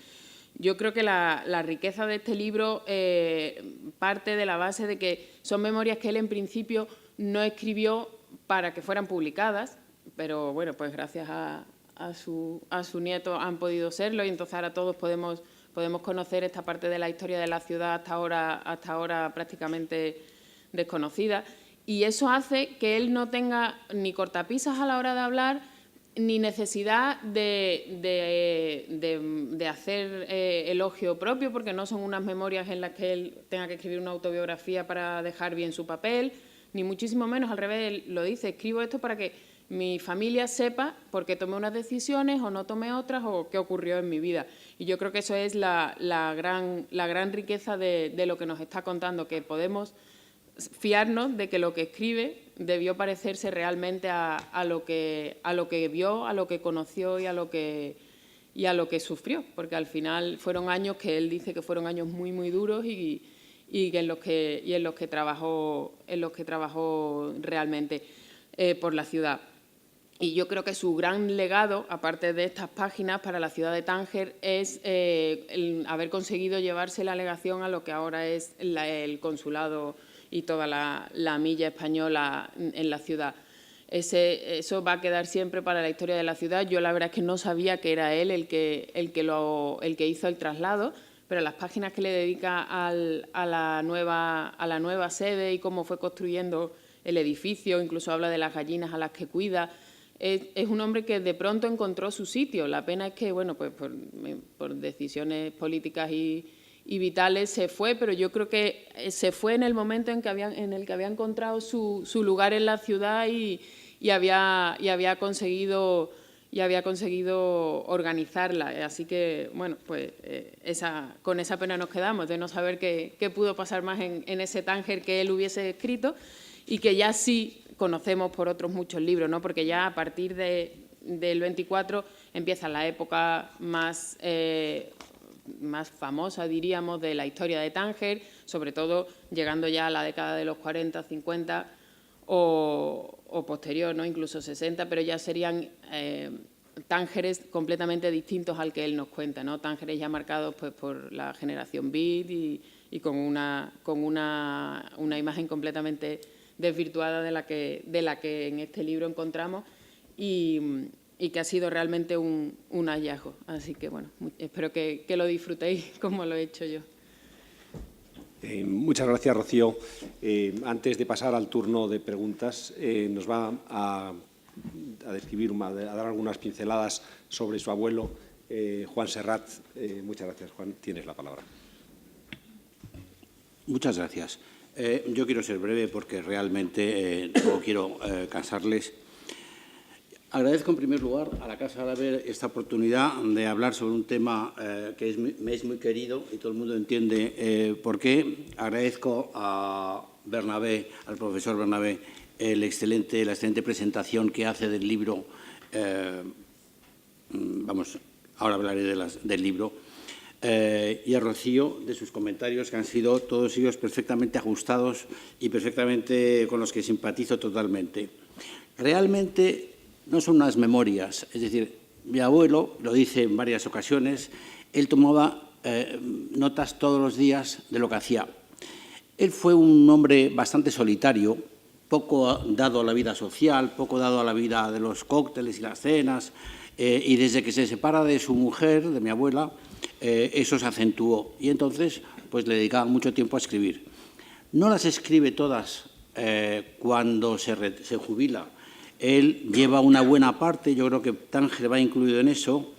[SPEAKER 3] Yo creo que la riqueza de este libro parte de la base de que son memorias que él en principio no escribió para que fueran publicadas, pero bueno, pues gracias a su nieto han podido serlo y entonces ahora todos podemos conocer esta parte de la historia de la ciudad hasta ahora prácticamente desconocida. Y eso hace que él no tenga ni cortapisas a la hora de hablar, ni necesidad de hacer elogio propio, porque no son unas memorias en las que él tenga que escribir una autobiografía para dejar bien su papel, ni muchísimo menos, al revés, él lo dice, escribo esto para que mi familia sepa por qué tomé unas decisiones o no tomé otras o qué ocurrió en mi vida. Y yo creo que eso es la gran riqueza de lo que nos está contando, que podemos fiarnos de que lo que escribe debió parecerse realmente a lo que vio, a lo que conoció y a lo que sufrió, porque al final fueron años que él dice que fueron años muy, muy duros y en los que trabajó realmente por la ciudad. Y yo creo que su gran legado, aparte de estas páginas para la ciudad de Tánger, es el haber conseguido llevarse la legación a lo que ahora es el consulado y toda la milla española en la ciudad. Eso va a quedar siempre para la historia de la ciudad. Yo la verdad es que no sabía que era él el que hizo el traslado, pero las páginas que le dedica a la nueva sede y cómo fue construyendo el edificio, incluso habla de las gallinas a las que cuida. Es un hombre que de pronto encontró su sitio. La pena es que, bueno, pues por decisiones políticas y vitales se fue, pero yo creo que se fue en el momento en el que había encontrado su lugar en la ciudad y había conseguido organizarla. Así que, bueno, pues con esa pena nos quedamos, de no saber qué pudo pasar más en ese Tánger que él hubiese escrito y que ya sí conocemos por otros muchos libros, ¿no? Porque ya a partir del 24 empieza la época más famosa, diríamos, de la historia de Tánger, sobre todo llegando ya a la década de los 40, 50 o posterior, ¿no? Incluso 60, pero ya serían Tángeres completamente distintos al que él nos cuenta, ¿no? Tángeres ya marcados pues, por la generación beat y con una imagen completamente desvirtuada de la que en este libro encontramos y que ha sido realmente un hallazgo. Así que, bueno, espero que lo disfrutéis como lo he hecho yo.
[SPEAKER 1] Muchas gracias, Rocío. Antes de pasar al turno de preguntas, nos va a dar algunas pinceladas sobre su abuelo, Juan Serrat. Muchas gracias, Juan. Tienes la palabra.
[SPEAKER 4] Muchas gracias. Yo quiero ser breve porque realmente no quiero cansarles. Agradezco en primer lugar a la Casa Árabe esta oportunidad de hablar sobre un tema que me es muy querido y todo el mundo entiende por qué. Agradezco a Bernabé, al profesor Bernabé, la excelente presentación que hace del libro. Ahora hablaré del libro. Y a Rocío de sus comentarios, que han sido todos ellos perfectamente ajustados y perfectamente con los que simpatizo totalmente. Realmente no son unas memorias, es decir, mi abuelo, lo dice en varias ocasiones, él tomaba notas todos los días de lo que hacía. Él fue un hombre bastante solitario, poco dado a la vida social, poco dado a la vida de los cócteles y las cenas, y desde que se separa de su mujer, de mi abuela, eso se acentuó y entonces pues le dedicaba mucho tiempo a escribir. No las escribe todas cuando se jubila. Él lleva una buena parte, yo creo que Tánger va incluido en eso,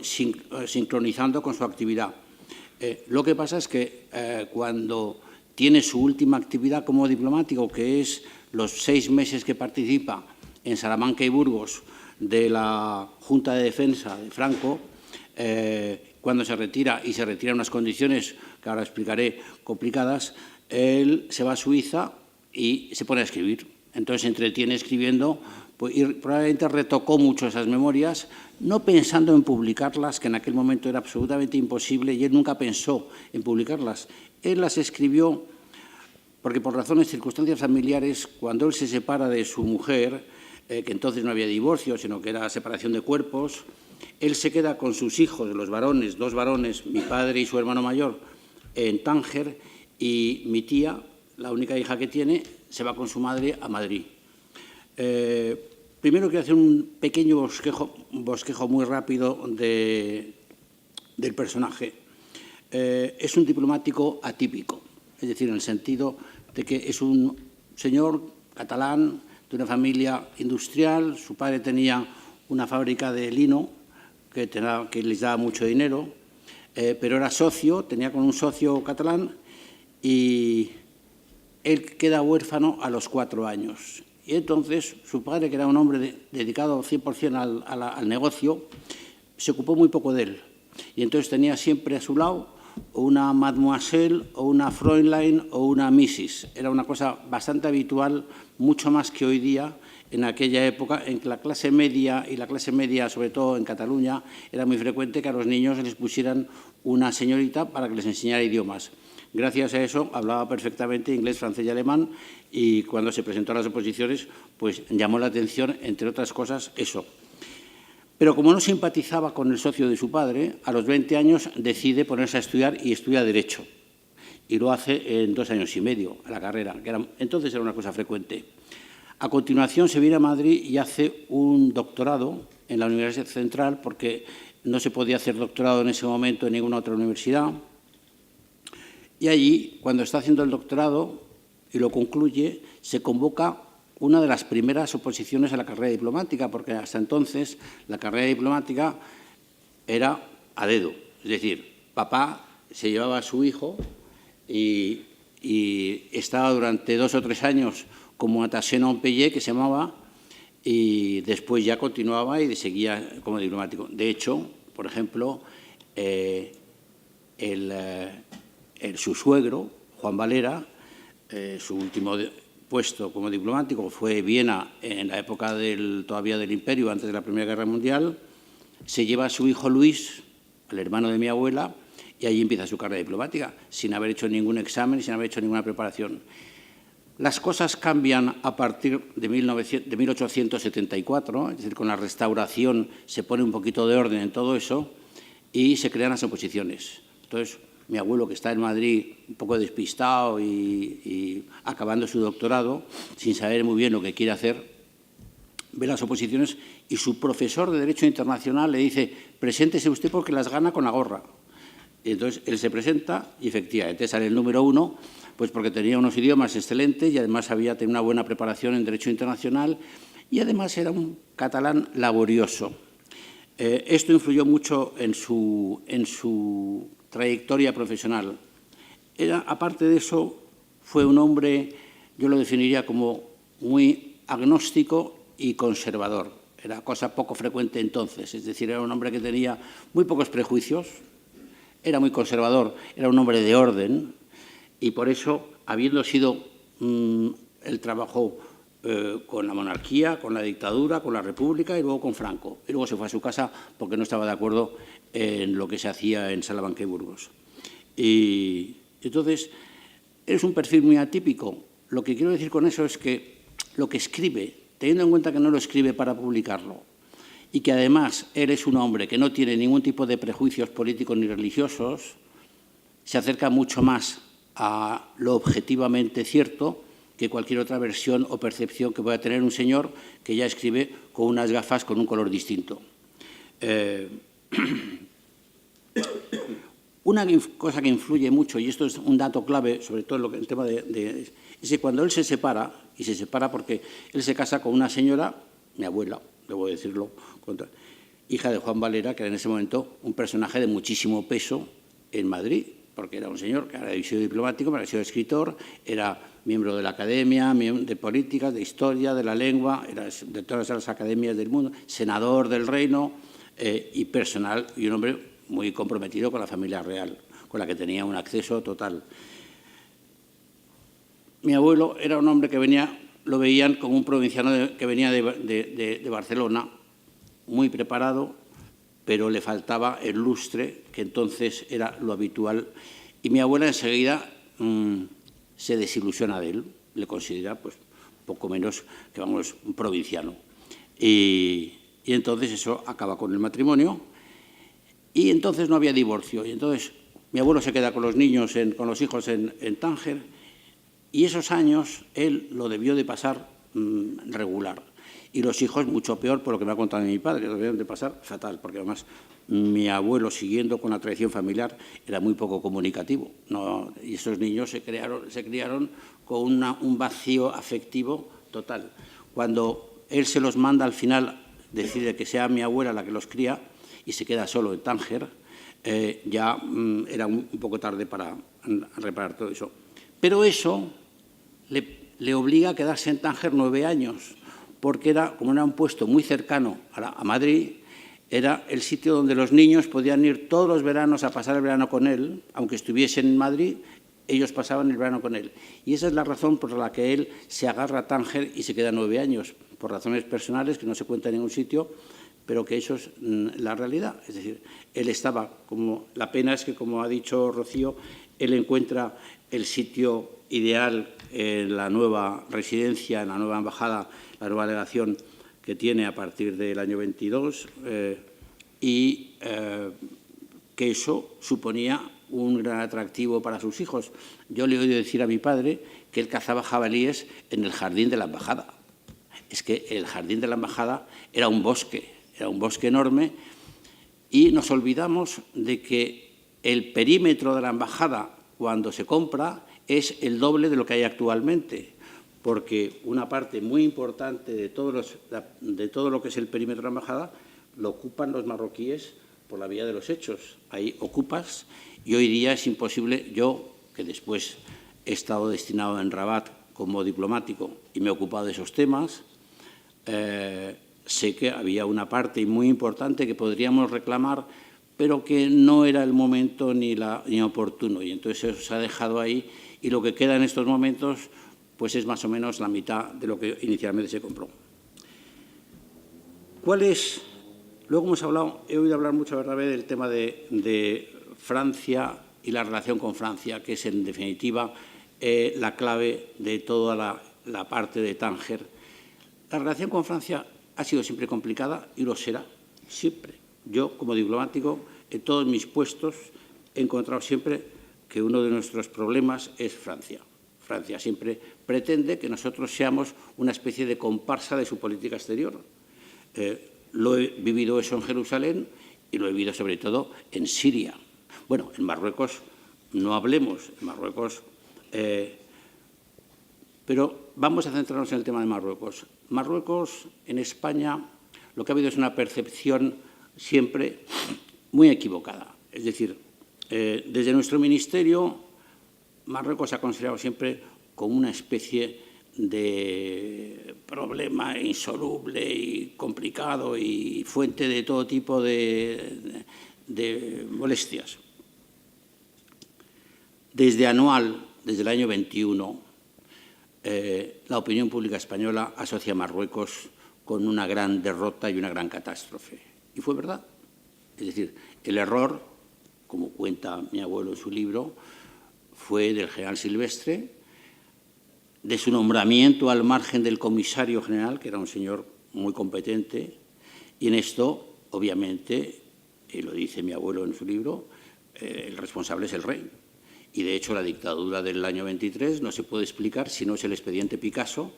[SPEAKER 4] sincronizando con su actividad. Lo que pasa es que cuando tiene su última actividad como diplomático, que es los 6 meses que participa en Salamanca y Burgos, de la Junta de Defensa de Franco, cuando se retira, y se retira en unas condiciones que ahora explicaré complicadas, él se va a Suiza y se pone a escribir. Entonces se entretiene escribiendo, pues, y probablemente retocó mucho esas memorias, no pensando en publicarlas, que en aquel momento era absolutamente imposible, y él nunca pensó en publicarlas. Él las escribió porque, por razones, circunstancias familiares, cuando él se separa de su mujer, que entonces no había divorcio, sino que era separación de cuerpos, él se queda con sus hijos, los varones, 2 varones, mi padre y su hermano mayor, en Tánger, y mi tía, la única hija que tiene, se va con su madre a Madrid. Primero quiero hacer un pequeño bosquejo muy rápido del personaje. Es un diplomático atípico, es decir, en el sentido de que es un señor catalán de una familia industrial. Su padre tenía una fábrica de lino que les daba mucho dinero, pero era socio, tenía con un socio catalán, y él queda huérfano a los 4 años. Y entonces su padre, que era un hombre dedicado 100% al negocio, se ocupó muy poco de él. Y entonces tenía siempre a su lado una mademoiselle o una Fräulein o una Mrs. Era una cosa bastante habitual, mucho más que hoy día, en aquella época en que la clase media, y la clase media sobre todo en Cataluña, era muy frecuente que a los niños les pusieran una señorita para que les enseñara idiomas. Gracias a eso hablaba perfectamente inglés, francés y alemán, y cuando se presentó a las oposiciones, pues llamó la atención, entre otras cosas, eso. Pero como no simpatizaba con el socio de su padre, a los 20 años decide ponerse a estudiar, y estudia Derecho. Y lo hace en 2 años y medio, a la carrera, que entonces era una cosa frecuente. A continuación se viene a Madrid y hace un doctorado en la Universidad Central, porque no se podía hacer doctorado en ese momento en ninguna otra universidad. Y allí, cuando está haciendo el doctorado y lo concluye, se convoca una de las primeras oposiciones a la carrera diplomática, porque hasta entonces la carrera diplomática era a dedo. Es decir, papá se llevaba a su hijo y estaba durante 2 o 3 años como attaché en pays, que se llamaba, y después ya continuaba y seguía como diplomático. De hecho, por ejemplo, su suegro, Juan Valera, su último puesto como diplomático fue Viena en la época todavía del Imperio, antes de la Primera Guerra Mundial. Se lleva a su hijo Luis, el hermano de mi abuela, y allí empieza su carrera diplomática, sin haber hecho ningún examen, sin haber hecho ninguna preparación. Las cosas cambian a partir de 1874, es decir, con la Restauración se pone un poquito de orden en todo eso y se crean las oposiciones. Entonces, mi abuelo, que está en Madrid un poco despistado y acabando su doctorado, sin saber muy bien lo que quiere hacer, ve las oposiciones y su profesor de Derecho Internacional le dice: preséntese usted porque las gana con la gorra. Y entonces él se presenta y efectivamente sale el número 1, pues porque tenía unos idiomas excelentes y además había tenido una buena preparación en Derecho Internacional y además era un catalán laborioso. Esto influyó mucho en su trayectoria profesional. Aparte de eso, fue un hombre, yo lo definiría como muy agnóstico y conservador. Era cosa poco frecuente entonces, es decir, era un hombre que tenía muy pocos prejuicios, era muy conservador, era un hombre de orden, y por eso, habiendo sido el trabajo con la monarquía, con la dictadura, con la república y luego con Franco. Y luego se fue a su casa porque no estaba de acuerdo en lo que se hacía en Salamanca y Burgos. Y entonces, es un perfil muy atípico. Lo que quiero decir con eso es que lo que escribe, teniendo en cuenta que no lo escribe para publicarlo, y que además él es un hombre que no tiene ningún tipo de prejuicios políticos ni religiosos, se acerca mucho más a lo objetivamente cierto que cualquier otra versión o percepción que pueda tener un señor que ya escribe con unas gafas con un color distinto. Una cosa que influye mucho, y esto es un dato clave, sobre todo en el tema es que cuando él se separa, y se separa porque él se casa con una señora, mi abuela, debo decirlo, hija de Juan Valera, que era en ese momento un personaje de muchísimo peso en Madrid, porque era un señor que había sido diplomático, había sido escritor, era miembro de la academia, de política, de historia, de la lengua, era de todas las academias del mundo, senador del reino y personal, y un hombre muy comprometido con la familia real, con la que tenía un acceso total. Mi abuelo era un hombre que lo veían como un provinciano que venía de Barcelona, muy preparado, pero le faltaba el lustre, que entonces era lo habitual. Y mi abuela enseguida se desilusiona de él, le considera pues poco menos que, vamos, un provinciano. Y entonces eso acaba con el matrimonio y entonces no había divorcio. Y entonces mi abuelo se queda con los niños, con los hijos en Tánger, y esos años él lo debió de pasar regular. Y los hijos mucho peor, por lo que me ha contado mi padre, lo debieron de pasar fatal, porque además mi abuelo, siguiendo con la tradición familiar, era muy poco comunicativo, ¿no? Y esos niños se criaron con un vacío afectivo total. Cuando él se los manda, al final decide que sea mi abuela la que los cría y se queda solo en Tánger, ya era un poco tarde para reparar todo eso. Pero eso le obliga a quedarse en Tánger 9 años, porque como era un puesto muy cercano a Madrid, era el sitio donde los niños podían ir todos los veranos a pasar el verano con él, aunque estuviesen en Madrid, ellos pasaban el verano con él. Y esa es la razón por la que él se agarra a Tánger y se queda 9 años, por razones personales que no se cuentan en ningún sitio, pero que eso es la realidad. Es decir, él estaba, la pena es que, como ha dicho Rocío, él encuentra el sitio ideal en la nueva residencia, en la nueva embajada, la nueva delegación que tiene a partir del año 22, y que eso suponía un gran atractivo para sus hijos. Yo le he oído decir a mi padre que él cazaba jabalíes en el jardín de la embajada. Es que el jardín de la embajada era un bosque enorme, y nos olvidamos de que el perímetro de la embajada, cuando se compra, es el doble de lo que hay actualmente, porque una parte muy importante de todo lo que es el perímetro de la embajada lo ocupan los marroquíes por la vía de los hechos. Hay ocupas y hoy día es imposible. Yo, que después he estado destinado en Rabat como diplomático y me he ocupado de esos temas, sé que había una parte muy importante que podríamos reclamar, pero que no era el momento ni oportuno, y entonces eso se ha dejado ahí, y lo que queda en estos momentos pues es más o menos la mitad de lo que inicialmente se compró. Luego he oído hablar mucho, ¿verdad?, del tema de Francia y la relación con Francia, que es en definitiva la clave de toda la parte de Tánger. La relación con Francia ha sido siempre complicada y lo será siempre. Yo, como diplomático, en todos mis puestos he encontrado siempre que uno de nuestros problemas es Francia. Francia siempre pretende que nosotros seamos una especie de comparsa de su política exterior. Lo he vivido eso en Jerusalén y lo he vivido sobre todo en Siria. Bueno, en Marruecos no hablemos, en Marruecos... pero vamos a centrarnos en el tema de Marruecos. Marruecos, en España, lo que ha habido es una percepción siempre muy equivocada. Es decir, desde nuestro ministerio, Marruecos se ha considerado siempre como una especie de problema insoluble y complicado y fuente de todo tipo de molestias. Desde el año 21, la opinión pública española asocia a Marruecos con una gran derrota y una gran catástrofe. Y fue verdad. Es decir, el error, como cuenta mi abuelo en su libro, fue del general Silvestre, de su nombramiento al margen del comisario general, que era un señor muy competente, y en esto, obviamente, y lo dice mi abuelo en su libro, el responsable es el rey. Y, de hecho, la dictadura del año 23 no se puede explicar si no es el expediente Picasso,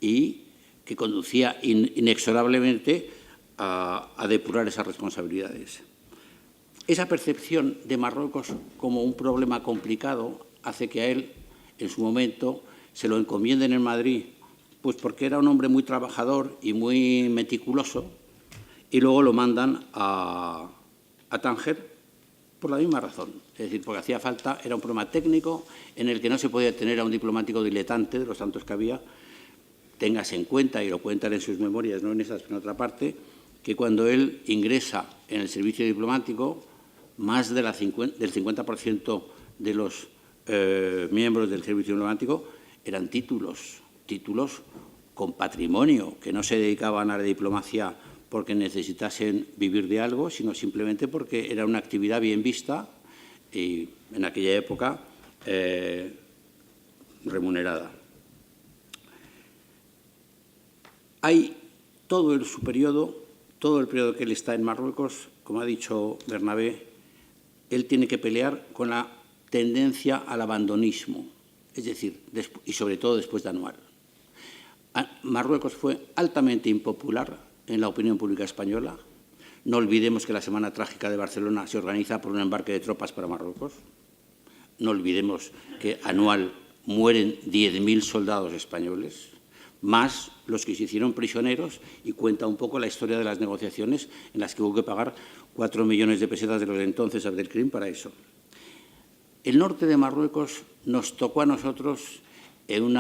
[SPEAKER 4] y que conducía inexorablemente a depurar esas responsabilidades. Esa percepción de Marruecos como un problema complicado hace que a él, en su momento, se lo encomienden en Madrid, pues porque era un hombre muy trabajador y muy meticuloso, y luego lo mandan a Tánger por la misma razón. Es decir, porque hacía falta, era un problema técnico en el que no se podía tener a un diplomático diletante, de los tantos que había. Téngase en cuenta, y lo cuentan en sus memorias, no en esas, pero en otra parte, que cuando él ingresa en el servicio diplomático, más del 50% de los miembros del servicio diplomático eran títulos con patrimonio, que no se dedicaban a la diplomacia porque necesitasen vivir de algo, sino simplemente porque era una actividad bien vista y en aquella época remunerada. Hay todo su periodo, todo el periodo que él está en Marruecos, como ha dicho Bernabé, él tiene que pelear con la tendencia al abandonismo, es decir, y sobre todo después de Anual. Marruecos fue altamente impopular en la opinión pública española. No olvidemos que la Semana Trágica de Barcelona se organiza por un embarque de tropas para Marruecos. No olvidemos que anual mueren 10.000 soldados españoles, más los que se hicieron prisioneros, y cuenta un poco la historia de las negociaciones en las que hubo que pagar 4 millones de pesetas de los de entonces Abdelkrim para eso. El norte de Marruecos nos tocó a nosotros en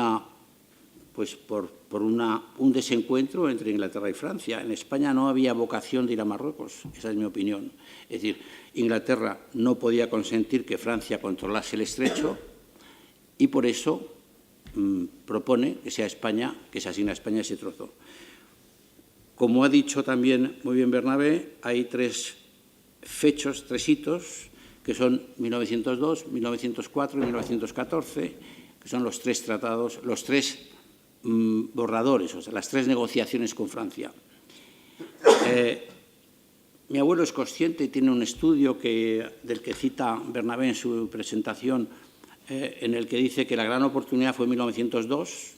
[SPEAKER 4] por un desencuentro entre Inglaterra y Francia. En España no había vocación de ir a Marruecos, esa es mi opinión. Es decir, Inglaterra no podía consentir que Francia controlase el estrecho y por eso propone que sea España, que se asigne a España ese trozo. Como ha dicho también muy bien Bernabé, hay tres hitos, que son 1902, 1904 y 1914, que son los tres tratados, los tres borradores, o sea, las tres negociaciones con Francia. Mi abuelo es consciente y tiene un estudio del que cita Bernabé en su presentación, en el que dice que la gran oportunidad fue en 1902,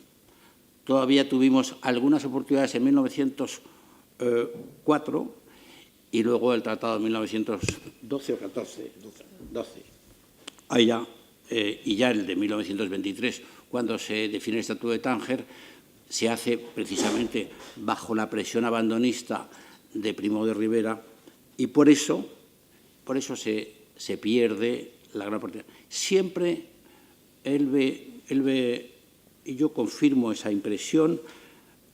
[SPEAKER 4] todavía tuvimos algunas oportunidades en 1904 y luego el tratado de 1912 o 14, 12. Ahí ya, y ya el de 1923, cuando se define el Estatuto de Tánger, se hace precisamente bajo la presión abandonista de Primo de Rivera y por eso se pierde la gran oportunidad. Siempre él ve, y yo confirmo esa impresión,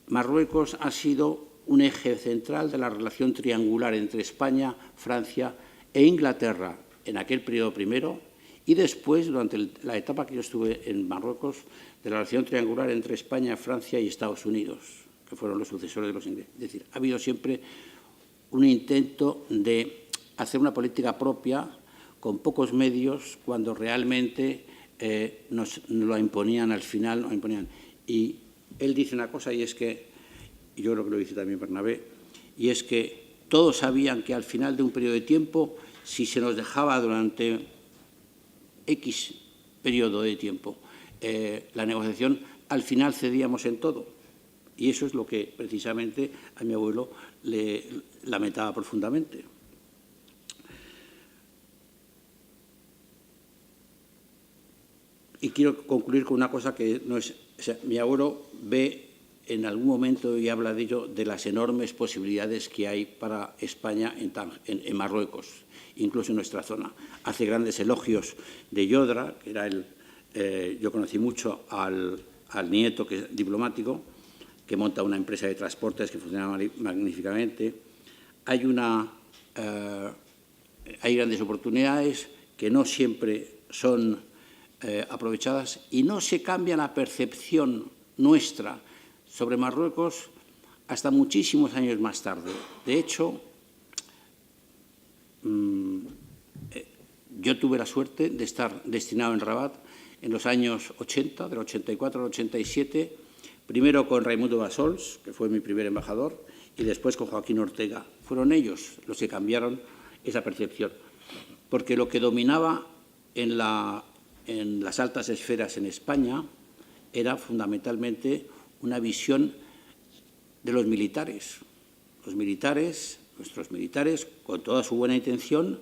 [SPEAKER 4] Marruecos ha sido un eje central de la relación triangular entre España, Francia e Inglaterra en aquel periodo primero y después, durante la etapa que yo estuve en Marruecos, de la relación triangular entre España, Francia y Estados Unidos, que fueron los sucesores de los ingleses. Es decir, ha habido siempre un intento de hacer una política propia con pocos medios cuando realmente nos lo imponían al final. Nos imponían. Y él dice una cosa, y es que, y yo creo que lo dice también Bernabé, y es que todos sabían que al final de un periodo de tiempo, si se nos dejaba durante X periodo de tiempo la negociación, al final cedíamos en todo. Y eso es lo que precisamente a mi abuelo le lamentaba profundamente. Y quiero concluir con una cosa que no es... O sea, mi abuelo ve en algún momento, y habla de ello, de las enormes posibilidades que hay para España en Marruecos, incluso en nuestra zona. Hace grandes elogios de Yodra, que era yo conocí mucho al nieto que es diplomático, que monta una empresa de transportes que funciona magníficamente. Hay grandes oportunidades que no siempre son aprovechadas y no se cambia la percepción nuestra sobre Marruecos hasta muchísimos años más tarde. De hecho, yo tuve la suerte de estar destinado en Rabat en los años 80, del 84 al 87, primero con Raimundo Bassols, que fue mi primer embajador, y después con Joaquín Ortega. Fueron ellos los que cambiaron esa percepción, porque lo que dominaba en las altas esferas en España era fundamentalmente una visión de los militares. Los militares, nuestros militares, con toda su buena intención,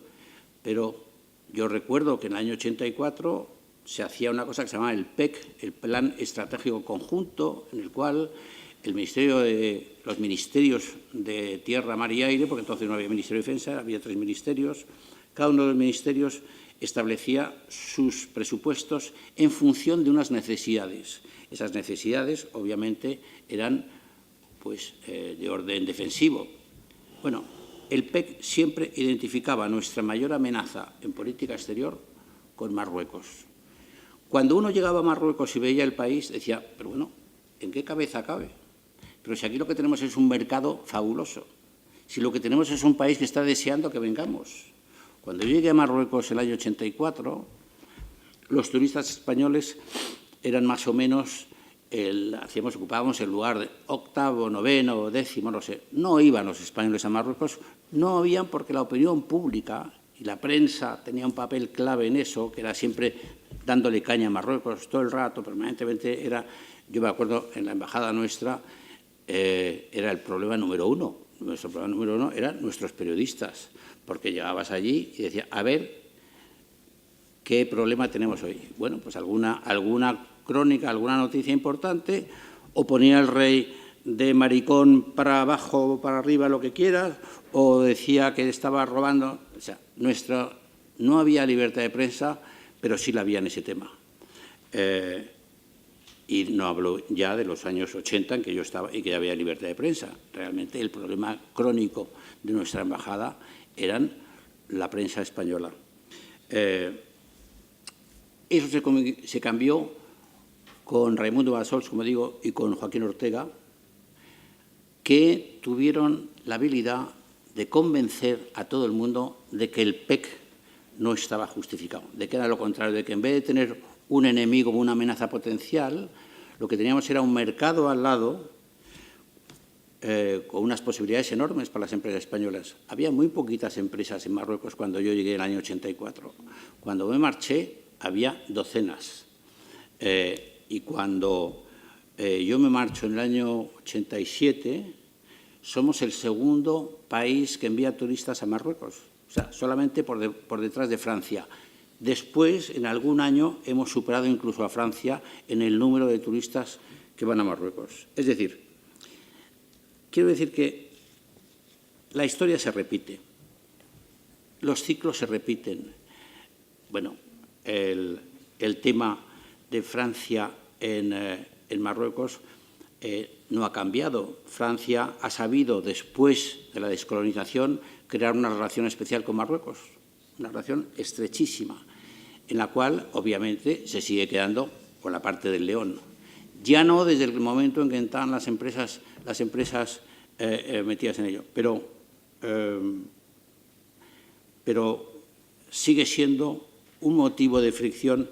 [SPEAKER 4] pero yo recuerdo que en el año 84 se hacía una cosa que se llamaba el PEC, el Plan Estratégico Conjunto, en el cual los ministerios de Tierra, Mar y Aire, porque entonces no había Ministerio de Defensa, había 3 ministerios, Cada uno de los ministerios establecía sus presupuestos en función de unas necesidades. Esas necesidades, obviamente, eran pues, de orden defensivo. Bueno, el PEC siempre identificaba nuestra mayor amenaza en política exterior con Marruecos. Cuando uno llegaba a Marruecos y veía el país, decía, pero bueno, ¿en qué cabeza cabe? Pero si aquí lo que tenemos es un mercado fabuloso, si lo que tenemos es un país que está deseando que vengamos. Cuando yo llegué a Marruecos en el año 84, los turistas españoles eran más o menos, ocupábamos el lugar de octavo, noveno, décimo, no sé. No iban los españoles a Marruecos, no habían porque la opinión pública y la prensa tenía un papel clave en eso, que era siempre dándole caña a Marruecos todo el rato, permanentemente era, yo me acuerdo en la embajada nuestra, era el problema número uno. Nuestro problema número uno eran nuestros periodistas, porque llegabas allí y decías, a ver, ¿qué problema tenemos hoy? Bueno, pues alguna crónica, alguna noticia importante, o ponía el rey de maricón para abajo o para arriba, lo que quieras, o decía que estaba robando. O sea, no había libertad de prensa, pero sí la había en ese tema. Y no hablo ya de los años 80 en que yo estaba y que ya había libertad de prensa. Realmente el problema crónico de nuestra embajada eran la prensa española. Eso se cambió con Raimundo Bassols, como digo, y con Joaquín Ortega, que tuvieron la habilidad de convencer a todo el mundo de que el PEC no estaba justificado, de que era lo contrario, de que en vez de tener un enemigo o una amenaza potencial, lo que teníamos era un mercado al lado con unas posibilidades enormes para las empresas españolas. Había muy poquitas empresas en Marruecos cuando yo llegué en el año 84. Cuando me marché, había docenas. Y cuando yo me marcho en el año 87, somos el segundo país que envía turistas a Marruecos. O sea, solamente por detrás de Francia. Después, en algún año, hemos superado incluso a Francia en el número de turistas que van a Marruecos. Es decir, quiero decir que la historia se repite, los ciclos se repiten. Bueno, el tema de Francia en Marruecos no ha cambiado. Francia ha sabido, después de la descolonización, crear una relación especial con Marruecos, una relación estrechísima, en la cual, obviamente, se sigue quedando con la parte del león. Ya no desde el momento en que estaban las empresas metidas en ello, pero sigue siendo un motivo de fricción.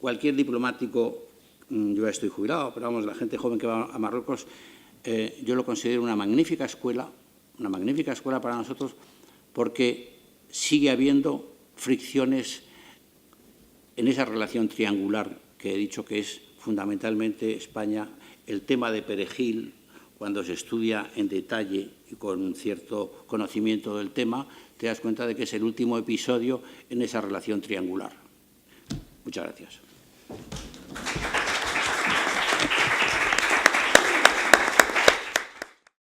[SPEAKER 4] Cualquier diplomático, yo ya estoy jubilado, pero vamos, la gente joven que va a Marruecos, yo lo considero una magnífica escuela para nosotros, porque sigue habiendo fricciones en esa relación triangular que he dicho que es fundamentalmente España. El tema de Perejil, cuando se estudia en detalle y con un cierto conocimiento del tema, te das cuenta de que es el último episodio en esa relación triangular. Muchas gracias.